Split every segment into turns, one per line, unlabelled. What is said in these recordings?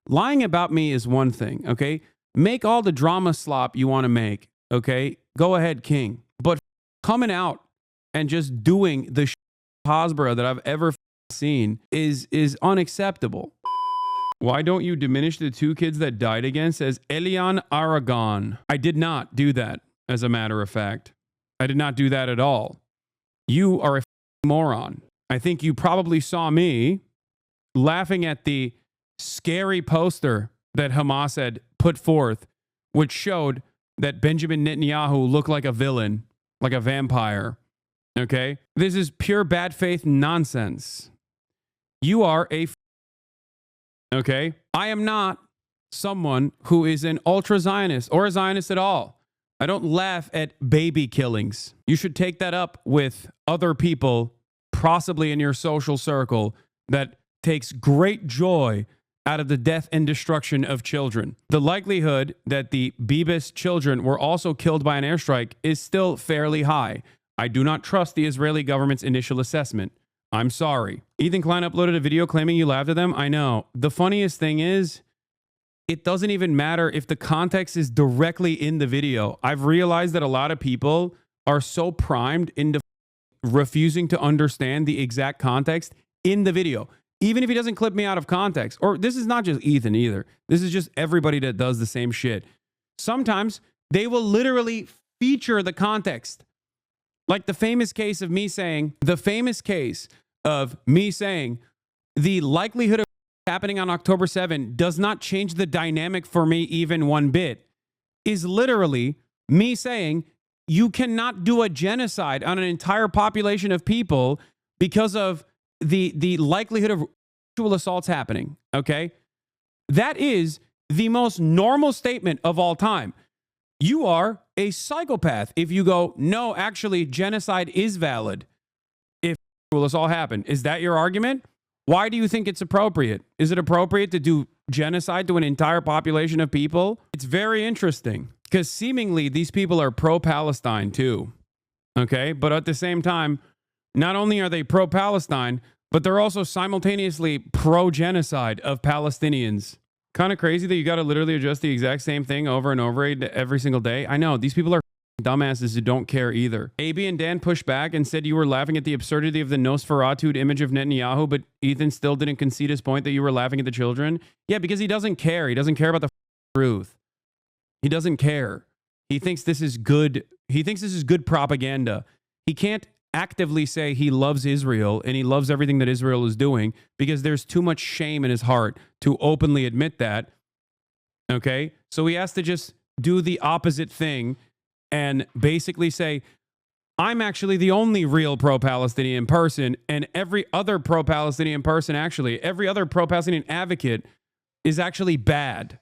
Lying about me is one thing, okay? Make all the drama slop you want to make, okay? Go ahead, king. But coming out and just doing the Hasbara that I've ever seen is unacceptable. Why don't you diminish the 2 kids that died again? Says Elian Aragon. I did not do that, as a matter of fact. I did not do that at all. You are a moron. I think you probably saw me laughing at the scary poster that Hamas had put forth, which showed that Benjamin Netanyahu looked like a villain, like a vampire. Okay? This is pure bad faith nonsense. You are a okay? I am not someone who is an ultra-Zionist or a Zionist at all. I don't laugh at baby killings. You should take that up with other people, possibly in your social circle, that takes great joy out of the death and destruction of children. The likelihood that the Bibas children were also killed by an airstrike is still fairly high. I do not trust the Israeli government's initial assessment. I'm sorry. Ethan Klein uploaded a video claiming you laughed at them. I know. The funniest thing is, it doesn't even matter if the context is directly in the video. I've realized that a lot of people are so primed into refusing to understand the exact context in the video. Even if he doesn't clip me out of context. Or this is not just Ethan either. This is just everybody that does the same shit. Sometimes they will literally feature the context. Like the famous case of me saying, the likelihood of happening on October 7 does not change the dynamic for me even one bit, is literally me saying you cannot do a genocide on an entire population of people because of the likelihood of sexual assaults happening, okay? That is the most normal statement of all time. You are a psychopath if you go, no, actually, genocide is valid if sexual assault happened. Is that your argument? Why do you think it's appropriate? Is it appropriate to do genocide to an entire population of people? It's very interesting because seemingly these people are pro-Palestine too, okay? But at the same time, not only are they pro-Palestine, but they're also simultaneously pro-genocide of Palestinians. Kind of crazy that you got to literally adjust the exact same thing over and over every single day. I know, these people are dumbasses who don't care either. AB and Dan pushed back and said you were laughing at the absurdity of the Nosferatu image of Netanyahu, but Ethan still didn't concede his point that you were laughing at the children. Yeah, because he doesn't care. He doesn't care about the truth. He doesn't care. He thinks this is good. He thinks this is good propaganda. He can't actively say he loves Israel and he loves everything that Israel is doing because there's too much shame in his heart to openly admit that. Okay? So he has to just do the opposite thing and basically say, I'm actually the only real pro-Palestinian person, and every other pro-Palestinian person, actually, every other pro-Palestinian advocate is actually bad.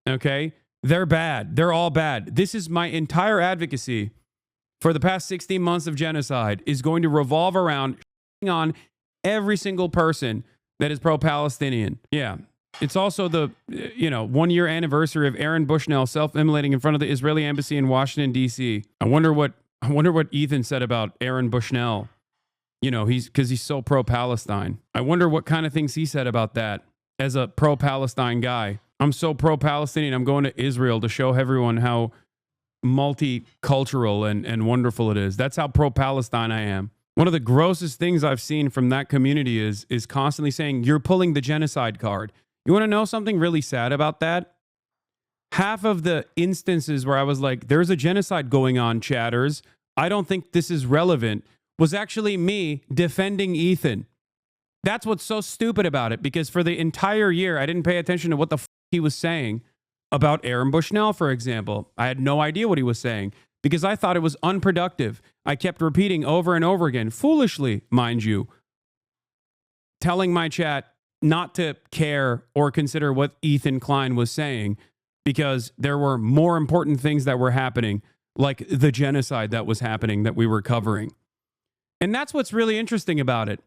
Okay? They're bad. They're all bad. This is my entire advocacy for the past 16 months of genocide is going to revolve around on every single person that is pro-Palestinian. Yeah. It's also the, 1-year anniversary of Aaron Bushnell self-immolating in front of the Israeli embassy in Washington, D.C. I wonder what Ethan said about Aaron Bushnell. Because he's so pro-Palestine. I wonder what kind of things he said about that as a pro-Palestine guy. I'm so pro-Palestinian, I'm going to Israel to show everyone how multicultural and wonderful it is. That's how pro-Palestine I am. One of the grossest things I've seen from that community is constantly saying, you're pulling the genocide card. You want to know something really sad about that? Half of the instances where I was like, there's a genocide going on, chatters, I don't think this is relevant, was actually me defending Ethan. That's what's so stupid about it, because for the entire year, I didn't pay attention to what the he was saying about Aaron Bushnell, for example. I had no idea what he was saying because I thought it was unproductive. I kept repeating over and over again, foolishly, mind you, telling my chat not to care or consider what Ethan Klein was saying because there were more important things that were happening, like the genocide that was happening that we were covering. And that's what's really interesting about it.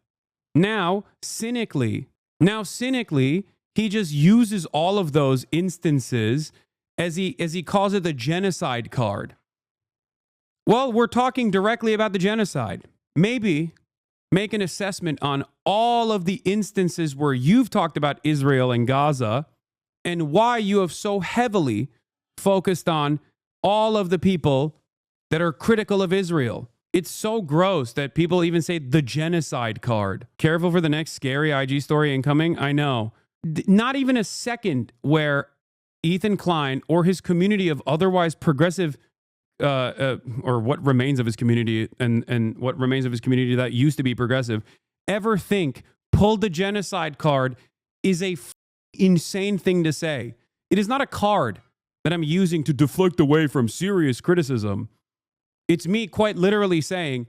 Now, cynically, he just uses all of those instances as he calls it the genocide card. Well, we're talking directly about the genocide. Maybe make an assessment on all of the instances where you've talked about Israel and Gaza and why you have so heavily focused on all of the people that are critical of Israel. It's so gross that people even say the genocide card. Careful for the next scary IG story incoming. I know. Not even a second where Ethan Klein or his community of otherwise progressive, or what remains of his community and what remains of his community that used to be progressive, ever think pull the genocide card is a insane thing to say. It is not a card that I'm using to deflect away from serious criticism. It's me quite literally saying,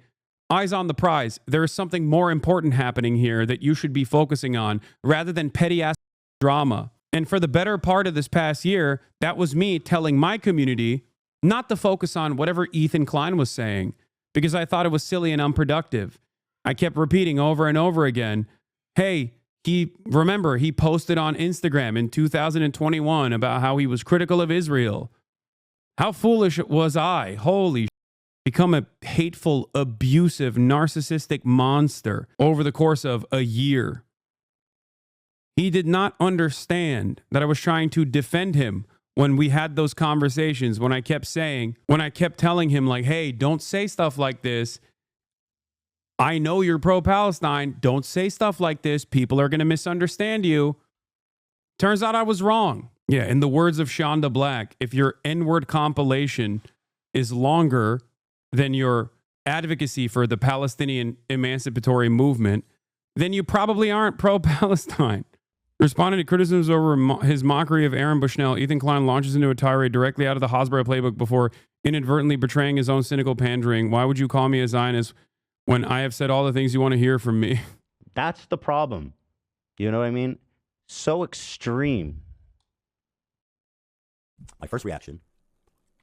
eyes on the prize. There is something more important happening here that you should be focusing on rather than petty ass drama. And for the better part of this past year, that was me telling my community not to focus on whatever Ethan Klein was saying because I thought it was silly and unproductive. I kept repeating over and over again, hey, he posted on Instagram in 2021 about how he was critical of Israel. How foolish was I? Holy become a hateful, abusive, narcissistic monster over the course of a year. He did not understand that I was trying to defend him when we had those conversations, when I kept telling him like, hey, don't say stuff like this. I know you're pro-Palestine. Don't say stuff like this. People are going to misunderstand you. Turns out I was wrong. Yeah, in the words of Shonda Black, if your N-word compilation is longer than your advocacy for the Palestinian emancipatory movement, then you probably aren't pro-Palestine. Responding to criticisms over his mockery of Aaron Bushnell, Ethan Klein launches into a tirade directly out of the Hasbro playbook before inadvertently betraying his own cynical pandering. Why would you call me a Zionist when I have said all the things you want to hear from me?
That's the problem. You know what I mean? So extreme. My first reaction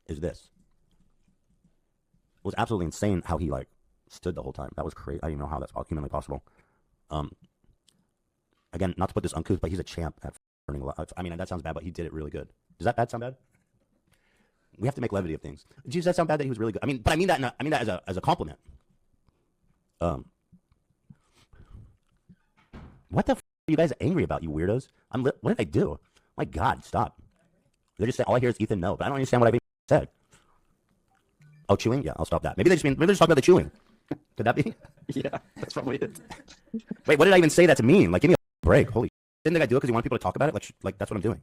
is this. It was absolutely insane how he stood the whole time. That was crazy. I don't even know how that's humanly possible. Again, not to put this uncouth, but he's a champ at learning a lot. I mean, that sounds bad, but he did it really good. Does that bad sound bad? We have to make levity of things. Does that sound bad that he was really good? I mean that as a compliment. What the f are you guys angry about, you weirdos? What did I do? My God, stop. They're just saying all I hear is Ethan no, but I don't understand what I said. Oh, chewing? Yeah, I'll stop that. Maybe they're just talking about the chewing. Could that be?
Yeah, that's probably it.
Wait, what did I even say that to mean? Give me a break. Holy didn't think I do it because you want people to talk about it? Like that's what I'm doing.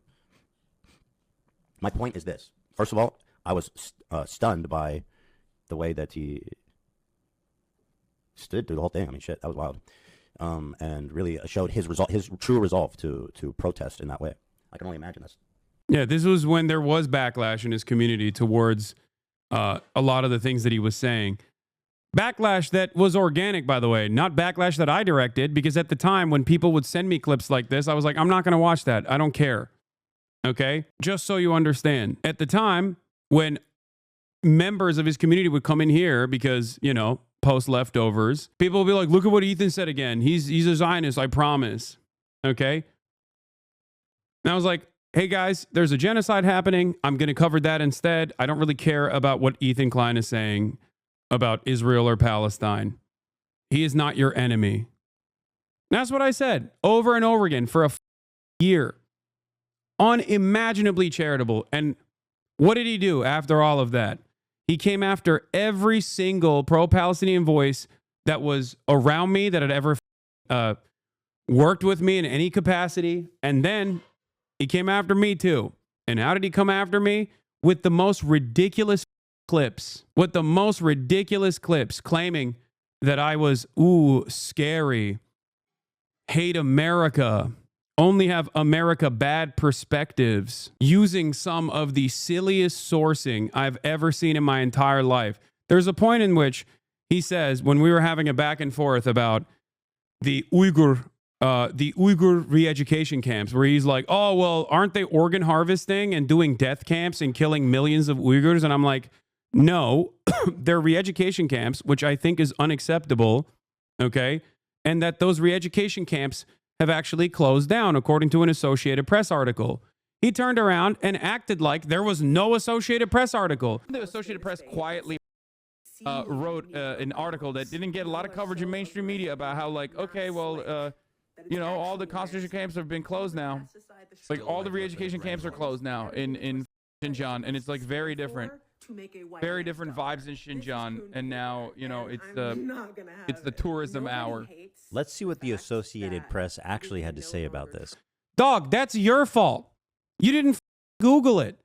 My point is this. First of all, I was stunned by the way that he stood through the whole thing. I mean, shit, that was wild. And really showed his true resolve to protest in that way. I can only imagine this.
Yeah, this was when there was backlash in his community towards a lot of the things that he was saying. Backlash that was organic, by the way, not backlash that I directed, because at the time when people would send me clips like this, I was like, I'm not going to watch that. I don't care. Okay? Just so you understand. At the time, when members of his community would come in here because, post leftovers, people would be like, look at what Ethan said again. He's a Zionist, I promise. Okay? And I was like, hey guys, there's a genocide happening. I'm going to cover that instead. I don't really care about what Ethan Klein is saying about Israel or Palestine. He is not your enemy. And that's what I said over and over again for a year. Unimaginably charitable. And what did he do after all of that? He came after every single pro-Palestinian voice that was around me, that had ever worked with me in any capacity. And then he came after me too. And how did he come after me? With the most ridiculous clips. With the most ridiculous clips claiming that I was, scary, hate America, only have America bad perspectives, using some of the silliest sourcing I've ever seen in my entire life. There's a point in which he says, when we were having a back and forth about the Uyghur re-education camps, where he's like, oh, well, aren't they organ harvesting and doing death camps and killing millions of Uyghurs? And I'm like, no, they're re-education camps, which I think is unacceptable, okay? And that those re-education camps have actually closed down, according to an Associated Press article. He turned around and acted like there was no Associated Press article. The Associated Press quietly wrote an article that didn't get a lot of coverage in mainstream media about how, okay, well,
You know, all the concentration camps have been closed now. Like all the re-education camps are closed now in Xinjiang, and it's like very different vibes in Xinjiang. And now, you know, it's the tourism hour.
Let's see what the Associated Press actually had to say about this.
Dog, that's your fault. You didn't Google it.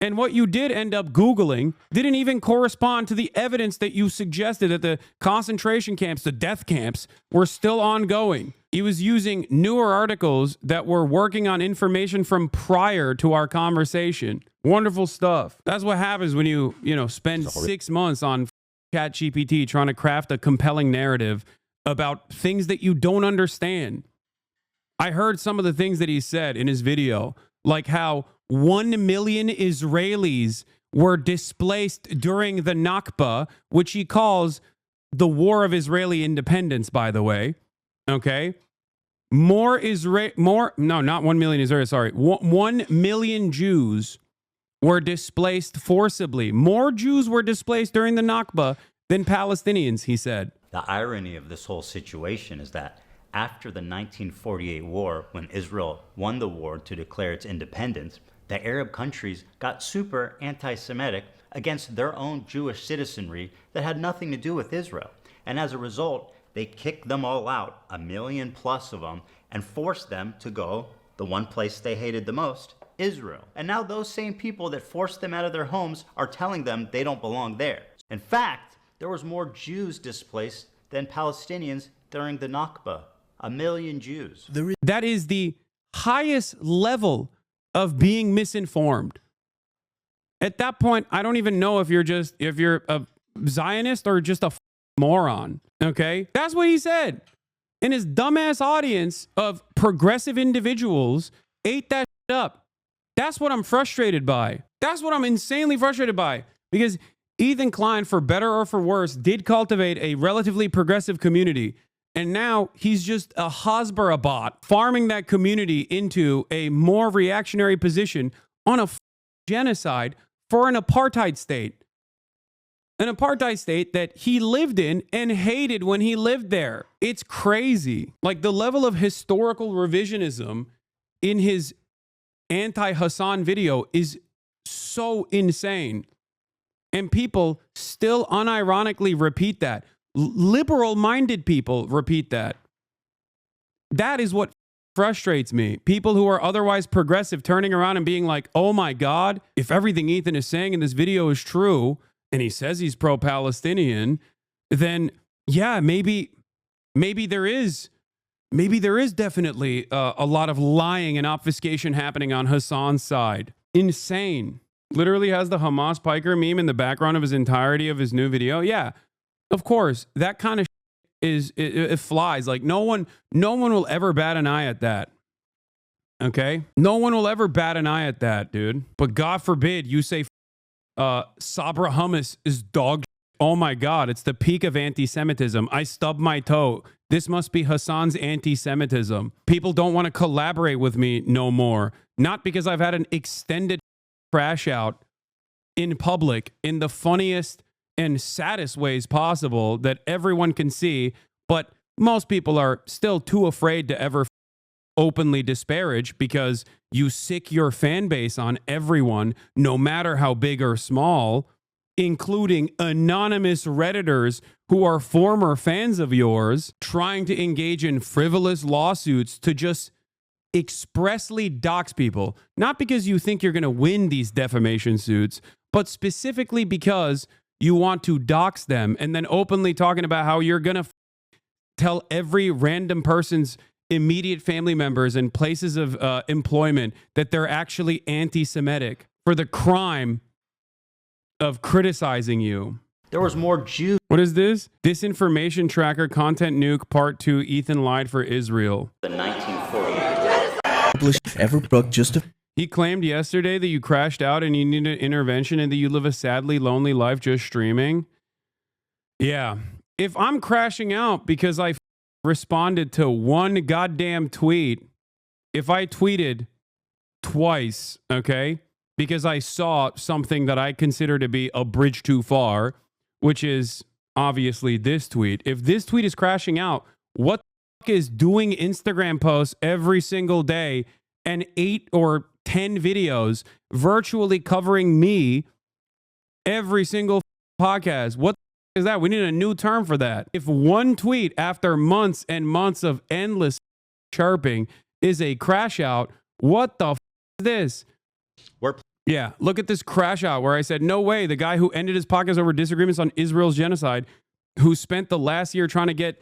And what you did end up Googling didn't even correspond to the evidence that you suggested that the concentration camps, the death camps, were still ongoing. He was using newer articles that were working on information from prior to our conversation. Wonderful stuff. That's what happens when you spend 6 months on ChatGPT trying to craft a compelling narrative about things that you don't understand. I heard some of the things that he said in his video, like how 1 million Israelis were displaced during the Nakba, which he calls the War of Israeli Independence, by the way. Okay. Not 1 million Israelis, sorry. 1 million Jews were displaced forcibly. More Jews were displaced during the Nakba than Palestinians, he said.
The irony of this whole situation is that after the 1948 war, when Israel won the war to declare its independence, the Arab countries got super anti-Semitic against their own Jewish citizenry that had nothing to do with Israel. And as a result, they kicked them all out, 1 million plus of them, and forced them to go the one place they hated the most, Israel. And now those same people that forced them out of their homes are telling them they don't belong there. In fact, there was more Jews displaced than Palestinians during the Nakba. 1 million Jews.
That is the highest level of being misinformed. At that point, I don't even know if you're a Zionist or just a moron. Okay? That's what he said. And his dumbass audience of progressive individuals ate that up. That's what I'm frustrated by. That's what I'm insanely frustrated by. Because Ethan Klein, for better or for worse, did cultivate a relatively progressive community. And now he's just a Hasbara bot farming that community into a more reactionary position on a genocide for an apartheid state. An apartheid state that he lived in and hated when he lived there. It's crazy. Like the level of historical revisionism in his anti-Hasan video is so insane. And people still unironically repeat that. Liberal-minded people repeat that. That is what frustrates me. People who are otherwise progressive turning around and being like, oh my God, if everything Ethan is saying in this video is true, and he says he's pro-Palestinian, then yeah, maybe there is definitely a lot of lying and obfuscation happening on Hasan's side. Insane. Literally has the Hamas Piker meme in the background of his entirety of his new video. Yeah. Of course, that kind of it flies. Like no one will ever bat an eye at that. Okay? No one will ever bat an eye at that, dude. But God forbid you say Sabra hummus is dog shit. Oh my God, it's the peak of anti-Semitism. I stubbed my toe. This must be Hasan's anti-Semitism. People don't want to collaborate with me no more. Not because I've had an extended crash out in public in the funniest and saddest ways possible that everyone can see, but most people are still too afraid to ever openly disparage because you sick your fan base on everyone, no matter how big or small, including anonymous Redditors who are former fans of yours, trying to engage in frivolous lawsuits to just expressly dox people. Not because you think you're going to win these defamation suits, but specifically because you want to dox them and then openly talking about how you're going to tell every random person's immediate family members and places of employment that they're actually anti-Semitic for the crime of criticizing you.
There was more Jews.
What is this? Disinformation Tracker Content Nuke Part 2 Ethan lied for Israel.
The 1948.
Ever broke just a
He claimed yesterday that you crashed out and you needed intervention and that you live a sadly lonely life just streaming. Yeah. If I'm crashing out because I responded to one goddamn tweet, if I tweeted twice, okay, because I saw something that I consider to be a bridge too far, which is obviously this tweet. If this tweet is crashing out, what the is doing Instagram posts every single day and 8 or 10 videos virtually covering me every single podcast? What is that? We need a new term for that. If one tweet after months and months of endless chirping is a crash out, what the is this? Yeah, look at this crash out where I said, no way, the guy who ended his podcast over disagreements on Israel's genocide, who spent the last year trying to get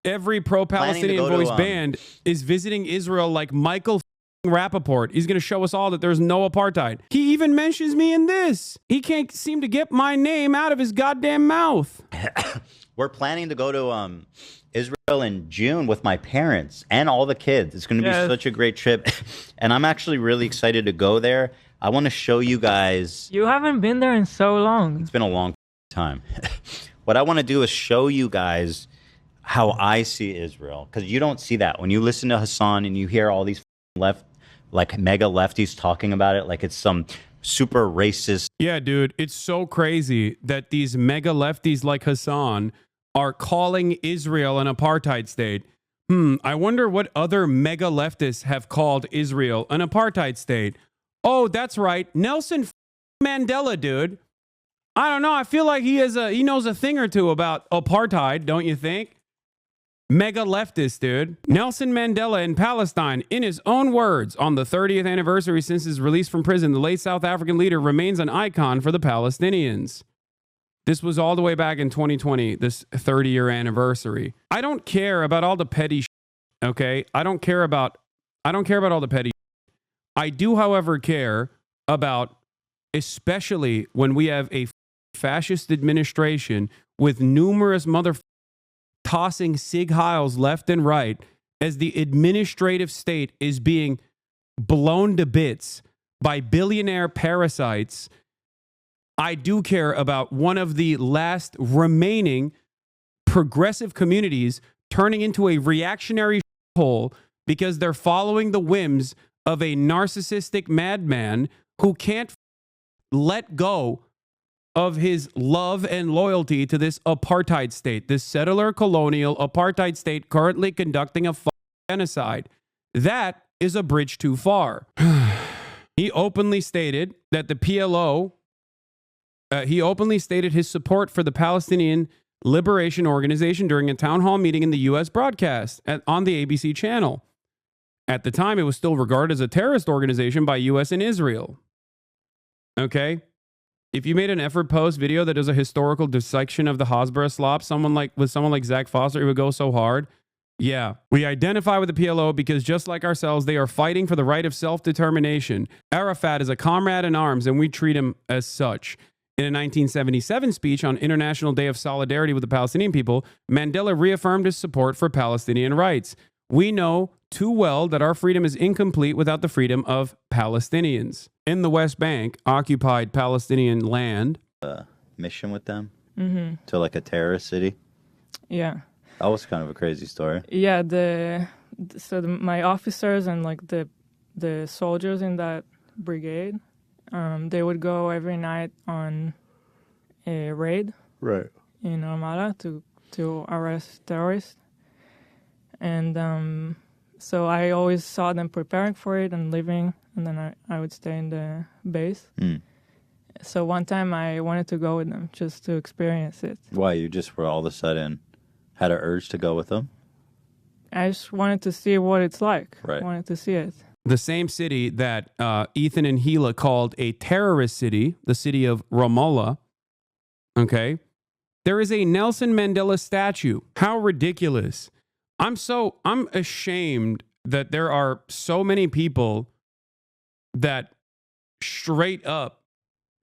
every pro-Palestinian voice banned, is visiting Israel like Michael Rappaport. He's going to show us all that there's no apartheid. He even mentions me in this. He can't seem to get my name out of his goddamn mouth.
We're planning to go to Israel in June with my parents and all the kids. It's going to be such a great trip. And I'm actually really excited to go there. I want to show you guys.
You haven't been there in so long.
It's been a long time. What I want to do is show you guys how I see Israel, because you don't see that. When you listen to Hasan and you hear all these mega lefties talking about it like it's some super racist.
Yeah, dude, it's so crazy that these mega lefties like Hasan are calling Israel an apartheid state. I wonder what other mega leftists have called Israel an apartheid state. Oh, that's right, Nelson Mandela, dude. I don't know. I feel like he knows a thing or two about apartheid, don't you think? Mega leftist, dude. Nelson Mandela in Palestine, in his own words, on the 30th anniversary since his release from prison, the late South African leader remains an icon for the Palestinians. This was all the way back in 2020, this 30-year anniversary. I don't care about all the petty shit, okay? I don't care about all the petty shit. I do, however, care about, especially when we have a fascist administration with numerous tossing Sig Heils left and right as the administrative state is being blown to bits by billionaire parasites. I do care about one of the last remaining progressive communities turning into a reactionary hole because they're following the whims of a narcissistic madman who can't let go of his love and loyalty to this apartheid state, this settler colonial apartheid state currently conducting a genocide. That is a bridge too far. He openly stated that the PLO, he openly stated his support for the Palestinian Liberation Organization during a town hall meeting in the U.S. broadcast on the ABC channel. At the time, it was still regarded as a terrorist organization by U.S. and Israel. Okay? If you made an effort post video that does a historical dissection of the Hasbara slop, someone like Zach Foster, it would go so hard. Yeah, we identify with the PLO because just like ourselves, they are fighting for the right of self-determination. Arafat is a comrade in arms, and we treat him as such. In a 1977 speech on International Day of Solidarity with the Palestinian people, Mandela reaffirmed his support for Palestinian rights. We know too well that our freedom is incomplete without the freedom of Palestinians. In the West Bank, occupied Palestinian land.
Mission with them to like a terrorist city.
Yeah.
That was kind of a crazy story.
Yeah, my officers and like the soldiers in that brigade, they would go every night on a raid.
Right.
In Ramallah to arrest terrorists. And so I always saw them preparing for it and leaving, and then I would stay in the base. So one time I wanted to go with them just to experience it.
Why? You just were all of a sudden had an urge to go with them?
I just wanted to see what it's like.
Right.
I wanted to see it.
The same city that Ethan and Gila called a terrorist city, the city of Ramallah, okay? There is a Nelson Mandela statue. How ridiculous. I'm ashamed that there are so many people that straight up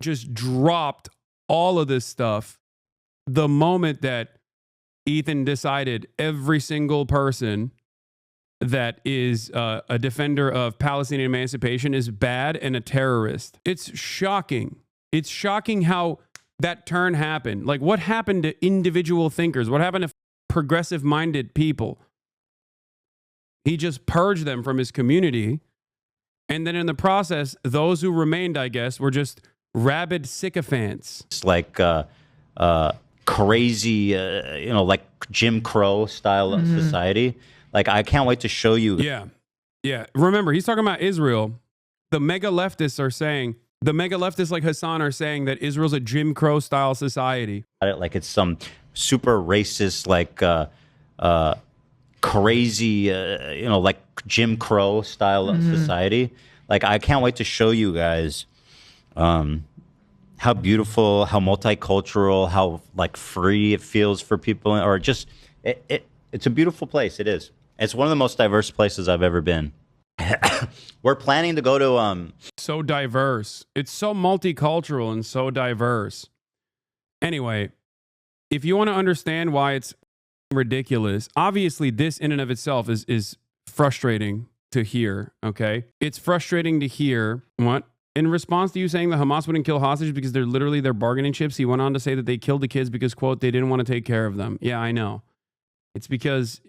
just dropped all of this stuff the moment that Ethan decided every single person that is a defender of Palestinian emancipation is bad and a terrorist. It's shocking. It's shocking how that turn happened. Like, what happened to individual thinkers? What happened to progressive-minded people? He just purged them from his community. And then in the process, those who remained, I guess, were just rabid sycophants.
It's like crazy, like Jim Crow style of society. Like, I can't wait to show you.
Yeah. Yeah. Remember, he's talking about Israel. The mega leftists are saying, the mega leftists like Hasan are saying that Israel's a Jim Crow style society.
Like it's some super racist, like crazy, like Jim Crow style society. Like, I can't wait to show you guys how beautiful, how multicultural, how like free it feels for people, or just it's a beautiful place. It is. It's one of the most diverse places I've ever been. We're planning to go to
So diverse. It's so multicultural and so diverse. Anyway, if you want to understand why it's ridiculous, obviously this in and of itself is frustrating to hear, okay? It's frustrating to hear. What? In response to you saying the Hamas wouldn't kill hostages because they're literally their bargaining chips, he went on to say that they killed the kids because, quote, they didn't want to take care of them. Yeah, I know. It's because...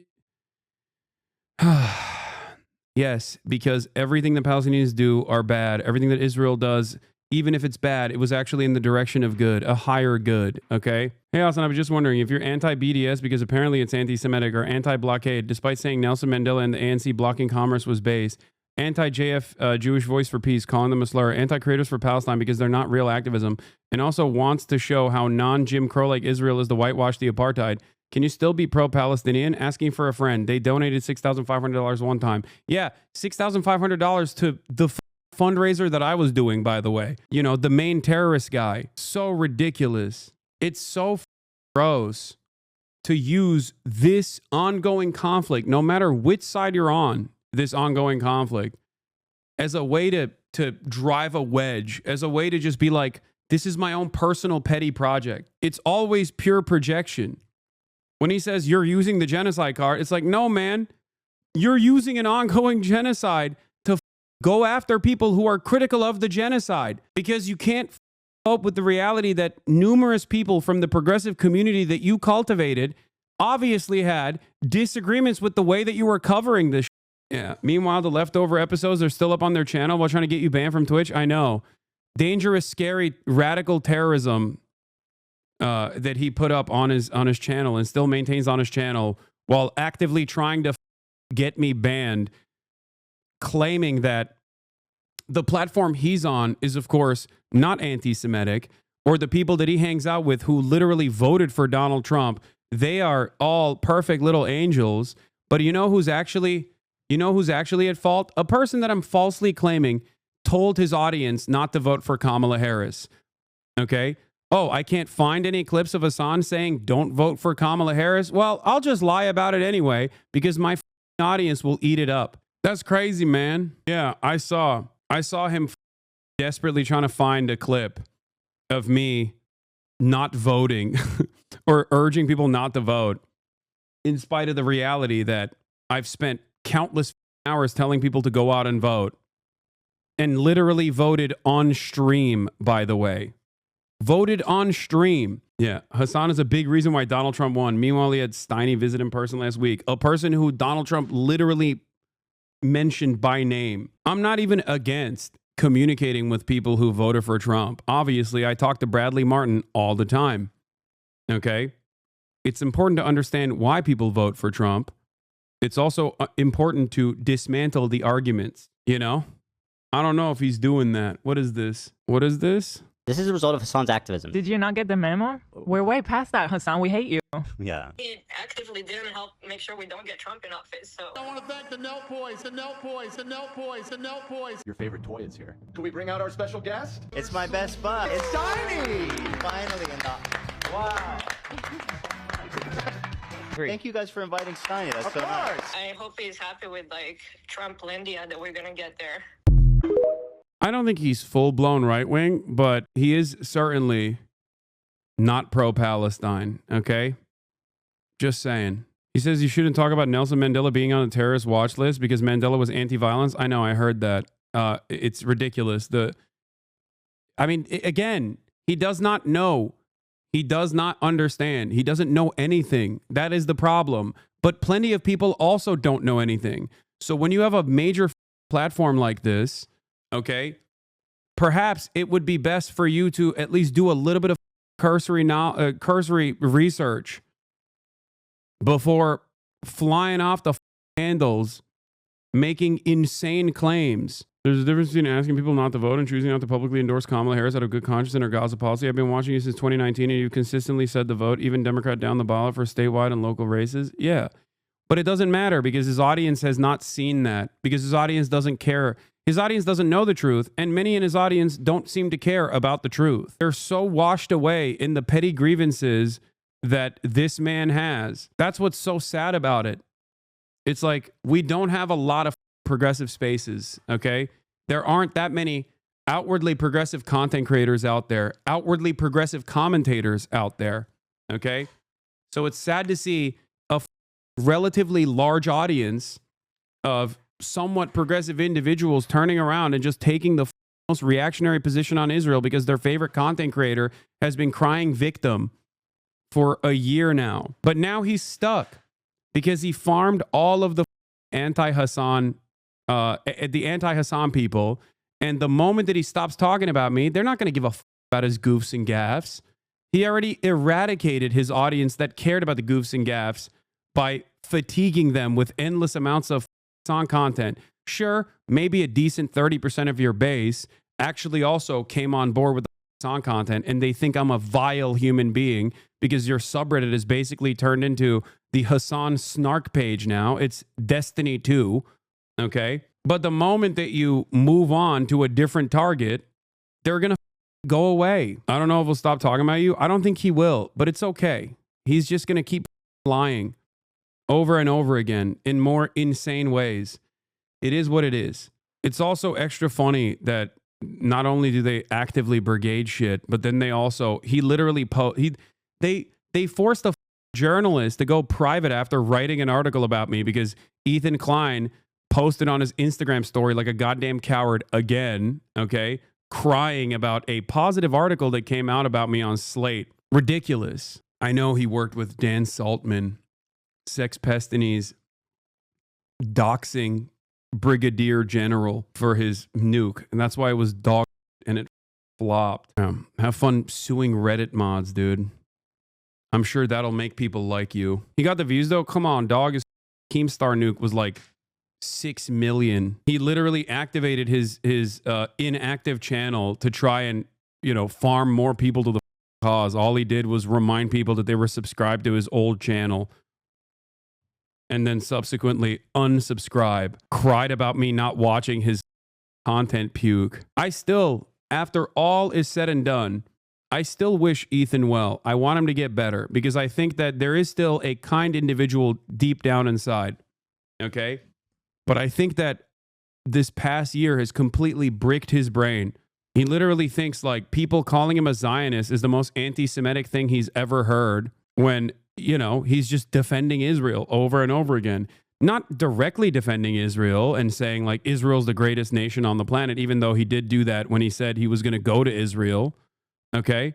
Yes, because everything the Palestinians do are bad. Everything that Israel does, even if it's bad, it was actually in the direction of good, a higher good, okay? Hey, Hassan, I was just wondering if you're anti-BDS because apparently it's anti-Semitic, or anti-blockade, despite saying Nelson Mandela and the ANC blocking commerce was based, anti-JF, Jewish Voice for Peace, calling them a slur, anti-creators for Palestine because they're not real activism, and also wants to show how non-Jim Crow like Israel is the whitewash the apartheid. Can you still be pro-Palestinian? Asking for a friend. They donated $6,500 one time. Yeah, $6,500 to the fundraiser that I was doing, by the way. You know, the main terrorist guy. So ridiculous. It's so gross to use this ongoing conflict, no matter which side you're on, this ongoing conflict, as a way to drive a wedge, as a way to just be like, this is my own personal petty project. It's always pure projection. When he says you're using the genocide card, it's like, no, man, you're using an ongoing genocide to go after people who are critical of the genocide, because you can't cope with the reality that numerous people from the progressive community that you cultivated obviously had disagreements with the way that you were covering this. Yeah. Meanwhile, the leftover episodes are still up on their channel while trying to get you banned from Twitch. I know. Dangerous, scary, radical terrorism that he put up on his channel and still maintains on his channel while actively trying to get me banned, claiming that the platform he's on is, of course, not anti-Semitic, or the people that he hangs out with who literally voted for Donald Trump, they are all perfect little angels. But you know who's actually at fault? A person that I'm falsely claiming told his audience not to vote for Kamala Harris. Okay? Oh, I can't find any clips of Hasan saying don't vote for Kamala Harris. Well, I'll just lie about it anyway because my audience will eat it up. That's crazy, man. Yeah, I saw him desperately trying to find a clip of me not voting or urging people not to vote, in spite of the reality that I've spent countless hours telling people to go out and vote, and literally voted on stream, by the way. Voted on stream. Yeah, Hasan is a big reason why Donald Trump won. Meanwhile, he had Steiny visit in person last week. A person who Donald Trump literally mentioned by name. I'm not even against communicating with people who voted for Trump. Obviously, I talk to Bradley Martin all the time. Okay? It's important to understand why people vote for Trump. It's also important to dismantle the arguments, you know? I don't know if he's doing that. What is this? What is this?
This is a result of Hasan's activism.
Did you not get the memo? We're way past that, Hasan. We hate you.
Yeah.
It actively didn't help make sure we don't get Trump in office, so.
I want to thank the Nelt Boys, the Nelt Boys, the Nelt Boys, the Nelt Boys.
Your favorite toy is here.
Can we bring out our special guest?
It's my best bud.
It's Tiny!
Finally in the... Wow. Thank you guys for inviting Steiny. That's
Of
so nice.
course.
I hope he's happy with, like, Trump-Lindia that we're gonna get there.
I don't think he's full-blown right-wing, but he is certainly not pro-Palestine, okay? Just saying. He says you shouldn't talk about Nelson Mandela being on a terrorist watch list because Mandela was anti-violence. I know, I heard that. It's ridiculous. Again, he does not know. He does not understand. He doesn't know anything. That is the problem. But plenty of people also don't know anything. So when you have a major platform like this, okay, perhaps it would be best for you to at least do a little bit of cursory research before flying off the handles making insane claims. There's a difference between asking people not to vote and choosing not to publicly endorse Kamala Harris out of good conscience and her Gaza policy. I've been watching you since 2019 and you've consistently said to vote, even Democrat down the ballot for statewide and local races. Yeah. But it doesn't matter because his audience has not seen that, because his audience doesn't care. His audience doesn't know the truth, and many in his audience don't seem to care about the truth. They're so washed away in the petty grievances that this man has. That's what's so sad about it. It's like we don't have a lot of progressive spaces, okay? There aren't that many outwardly progressive content creators out there, outwardly progressive commentators out there, okay? So it's sad to see a relatively large audience of somewhat progressive individuals turning around and just taking the most reactionary position on Israel because their favorite content creator has been crying victim for a year now. But now he's stuck because he farmed all of the anti-Hasan people. And the moment that he stops talking about me, they're not going to give a about his goofs and gaffes. He already eradicated his audience that cared about the goofs and gaffes by fatiguing them with endless amounts of Hasan content. Sure, maybe a decent 30% of your base actually also came on board with the Hasan content and they think I'm a vile human being because your subreddit is basically turned into the Hasan snark page now. It's Destiny 2, okay? But the moment that you move on to a different target, they're going to go away. I don't know if he'll stop talking about you. I don't think he will, but it's okay. He's just going to keep lying over and over again in more insane ways. It is what it is. It's also extra funny that not only do they actively brigade shit, but then they also, he literally, they forced a journalist to go private after writing an article about me because Ethan Klein posted on his Instagram story like a goddamn coward again, okay, crying about a positive article that came out about me on Slate. Ridiculous. I know he worked with Dan Saltman, Sex Pestini's doxing brigadier general for his nuke, and that's why it was dog and it flopped. Have fun suing Reddit mods, dude. I'm sure that'll make people like you. He got the views though. Come on, dog. His Keemstar nuke was like 6 million. He literally activated his inactive channel to try and, you know, farm more people to the cause. All he did was remind people that they were subscribed to his old channel and then subsequently unsubscribe. Cried about me not watching his content puke. I still, after all is said and done, I still wish Ethan well. I want him to get better because I think that there is still a kind individual deep down inside. Okay? But I think that this past year has completely bricked his brain. He literally thinks like people calling him a Zionist is the most anti-Semitic thing he's ever heard when, you know, he's just defending Israel over and over again. Not directly defending Israel and saying like Israel's the greatest nation on the planet, even though he did do that when he said he was going to go to Israel. Okay?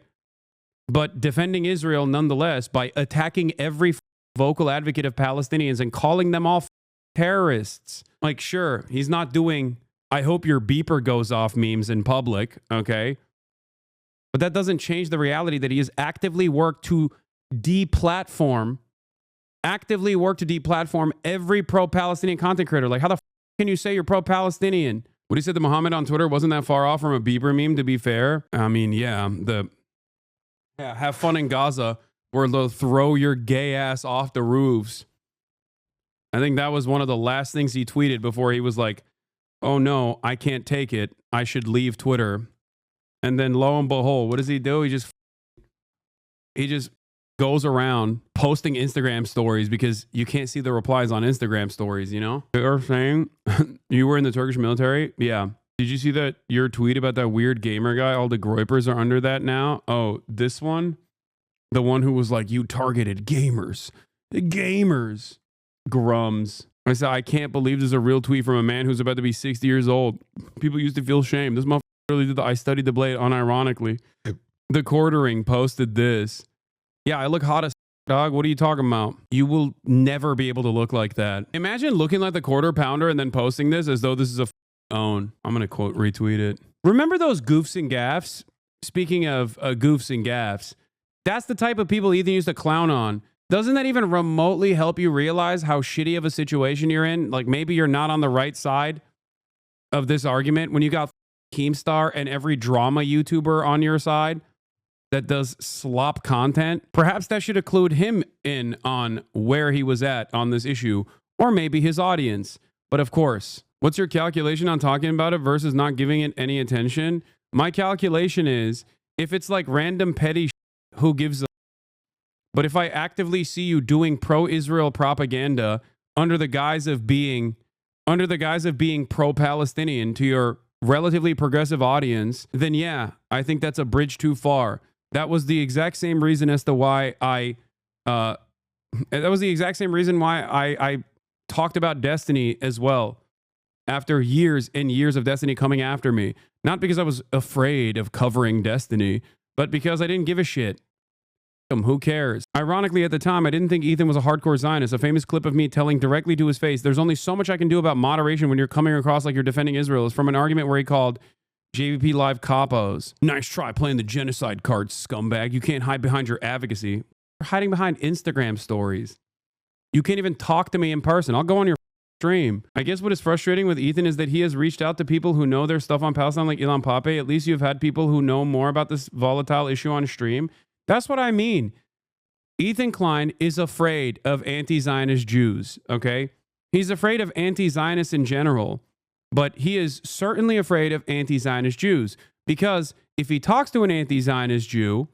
But defending Israel nonetheless by attacking every vocal advocate of Palestinians and calling them all terrorists. Like, sure, he's not doing I hope your beeper goes off memes in public, okay? But that doesn't change the reality that he has actively worked to deplatform every pro-Palestinian content creator. Like, how the f can you say you're pro-Palestinian? What he said to Muhammad on Twitter wasn't that far off from a Bieber meme, to be fair. I mean, yeah, have fun in Gaza, where they'll throw your gay ass off the roofs. I think that was one of the last things he tweeted before he was like, oh no, I can't take it. I should leave Twitter. And then lo and behold, what does he do? He just goes around posting Instagram stories because you can't see the replies on Instagram stories, you know? You're saying you were in the Turkish military? Yeah. Did you see that your tweet about that weird gamer guy? All the groypers are under that now. Oh, this one? The one who was like, you targeted gamers. Gamers. Grums. I said, I can't believe this is a real tweet from a man who's about to be 60 years old. People used to feel shame. This motherfucker really did the I studied the blade unironically. The Quartering posted this. Yeah, I look hot as dog. What are you talking about? You will never be able to look like that. Imagine looking like the Quarter Pounder and then posting this as though this is a own. I'm going to quote retweet it. Remember those goofs and gaffs? Speaking of goofs and gaffs, that's the type of people Ethan used to clown on. Doesn't that even remotely help you realize how shitty of a situation you're in? Like maybe you're not on the right side of this argument when you got Keemstar and every drama YouTuber on your side that does slop content. Perhaps that should have clued him in on where he was at on this issue, or maybe his audience. But of course, what's your calculation on talking about it versus not giving it any attention? My calculation is if it's like random petty who gives a... But if I actively see you doing pro-Israel propaganda under the guise of being pro-Palestinian to your relatively progressive audience, then yeah, I think that's a bridge too far. That was the exact same reason as to why I talked about Destiny as well after years and years of Destiny coming after me. Not because I was afraid of covering Destiny, but because I didn't give a shit. Who cares? Ironically, at the time, I didn't think Ethan was a hardcore Zionist. A famous clip of me telling directly to his face, there's only so much I can do about moderation when you're coming across like you're defending Israel, is from an argument where he called JVP Live capos. Nice try playing the genocide card, scumbag. You can't hide behind your advocacy. You're hiding behind Instagram stories. You can't even talk to me in person. I'll go on your stream. I guess what is frustrating with Ethan is that he has reached out to people who know their stuff on Palestine, like Ilan Pape. At least you've had people who know more about this volatile issue on stream. That's what I mean. Ethan Klein is afraid of anti-Zionist Jews, okay? He's afraid of anti-Zionists in general, but he is certainly afraid of anti-Zionist Jews because if he talks to an anti-Zionist Jew,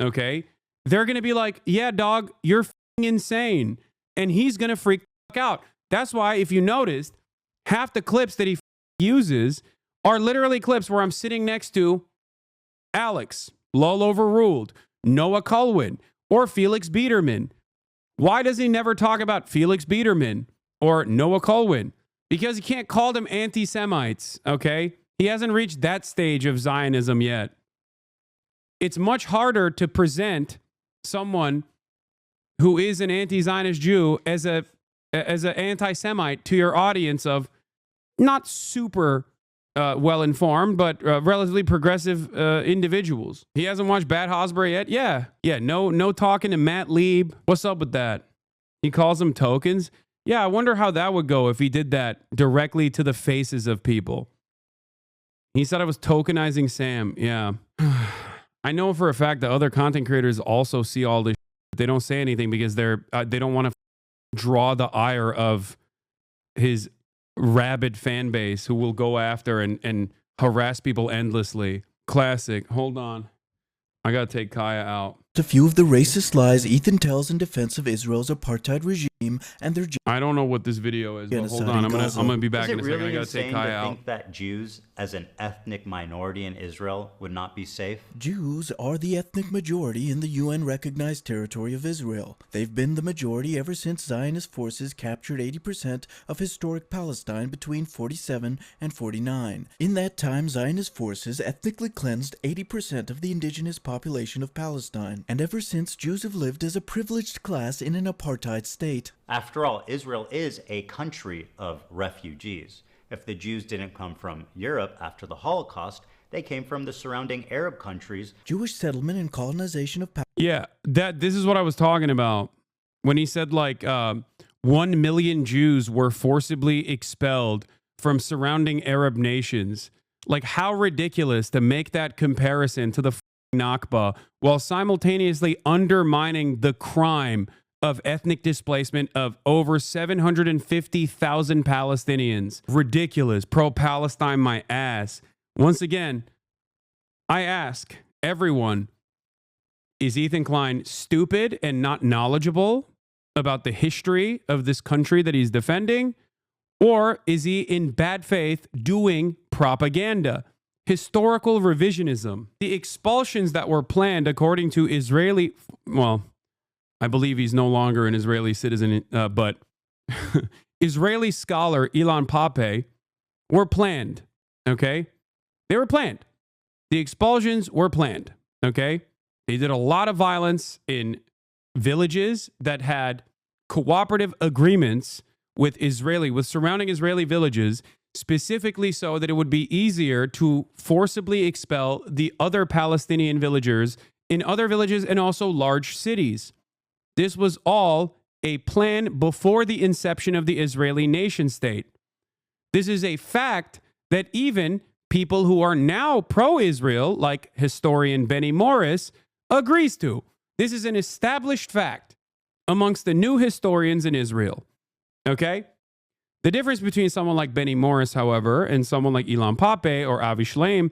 okay, they're going to be like, yeah, dog, you're f***ing insane. And he's going to freak the fuck out. That's why, if you noticed, half the clips that he uses are literally clips where I'm sitting next to Alex, Lol Overruled, Noah Colwyn, or Felix Biederman. Why does he never talk about Felix Biederman or Noah Colwyn? Because he can't call them anti-Semites, okay? He hasn't reached that stage of Zionism yet. It's much harder to present someone who is an anti-Zionist Jew as an anti-Semite to your audience of not super well-informed, but relatively progressive individuals. He hasn't watched Bad Hosbury yet? Yeah, no talking to Matt Lieb. What's up with that? He calls them tokens? Yeah, I wonder how that would go if he did that directly to the faces of people. He said I was tokenizing Sam. Yeah. I know for a fact that other content creators also see all this. They don't say anything because they don't want to draw the ire of his rabid fan base who will go after and harass people endlessly. Classic. Hold on. I got to take Kaya out.
A few of the racist lies Ethan tells in defense of Israel's apartheid regime and their
I don't know what this video is, but hold on. I'm gonna be back in a second. I gotta take Kaya out.
Think that Jews as an ethnic minority in Israel would not be safe?
Jews are the ethnic majority in the UN-recognized territory of Israel. They've been the majority ever since Zionist forces captured 80% of historic Palestine between 47 and 49. In that time, Zionist forces ethnically cleansed 80% of the indigenous population of Palestine. And ever since, Jews have lived as a privileged class in an apartheid state.
After all, Israel is a country of refugees. If the Jews didn't come from Europe after the Holocaust, they came from the surrounding Arab countries.
Jewish settlement and colonization of Palestine.
Yeah, this is what I was talking about when he said like 1 million Jews were forcibly expelled from surrounding Arab nations. Like, how ridiculous to make that comparison to the Nakba while simultaneously undermining the crime of ethnic displacement of over 750,000 Palestinians. Ridiculous. Pro-Palestine my ass. Once again, I ask everyone, is Ethan Klein stupid and not knowledgeable about the history of this country that he's defending? Or is he in bad faith doing propaganda? Historical revisionism. The expulsions that were planned according to Israeli, well, I believe he's no longer an Israeli citizen, but Israeli scholar Ilan Pape were planned, okay? They were planned. The expulsions were planned, okay? They did a lot of violence in villages that had cooperative agreements with surrounding Israeli villages, specifically so that it would be easier to forcibly expel the other Palestinian villagers in other villages and also large cities. This was all a plan before the inception of the Israeli nation state. This is a fact that even people who are now pro-Israel, like historian Benny Morris, agrees to. This is an established fact amongst the new historians in Israel. Okay? The difference between someone like Benny Morris, however, and someone like Ilan Pappé or Avi Shlaim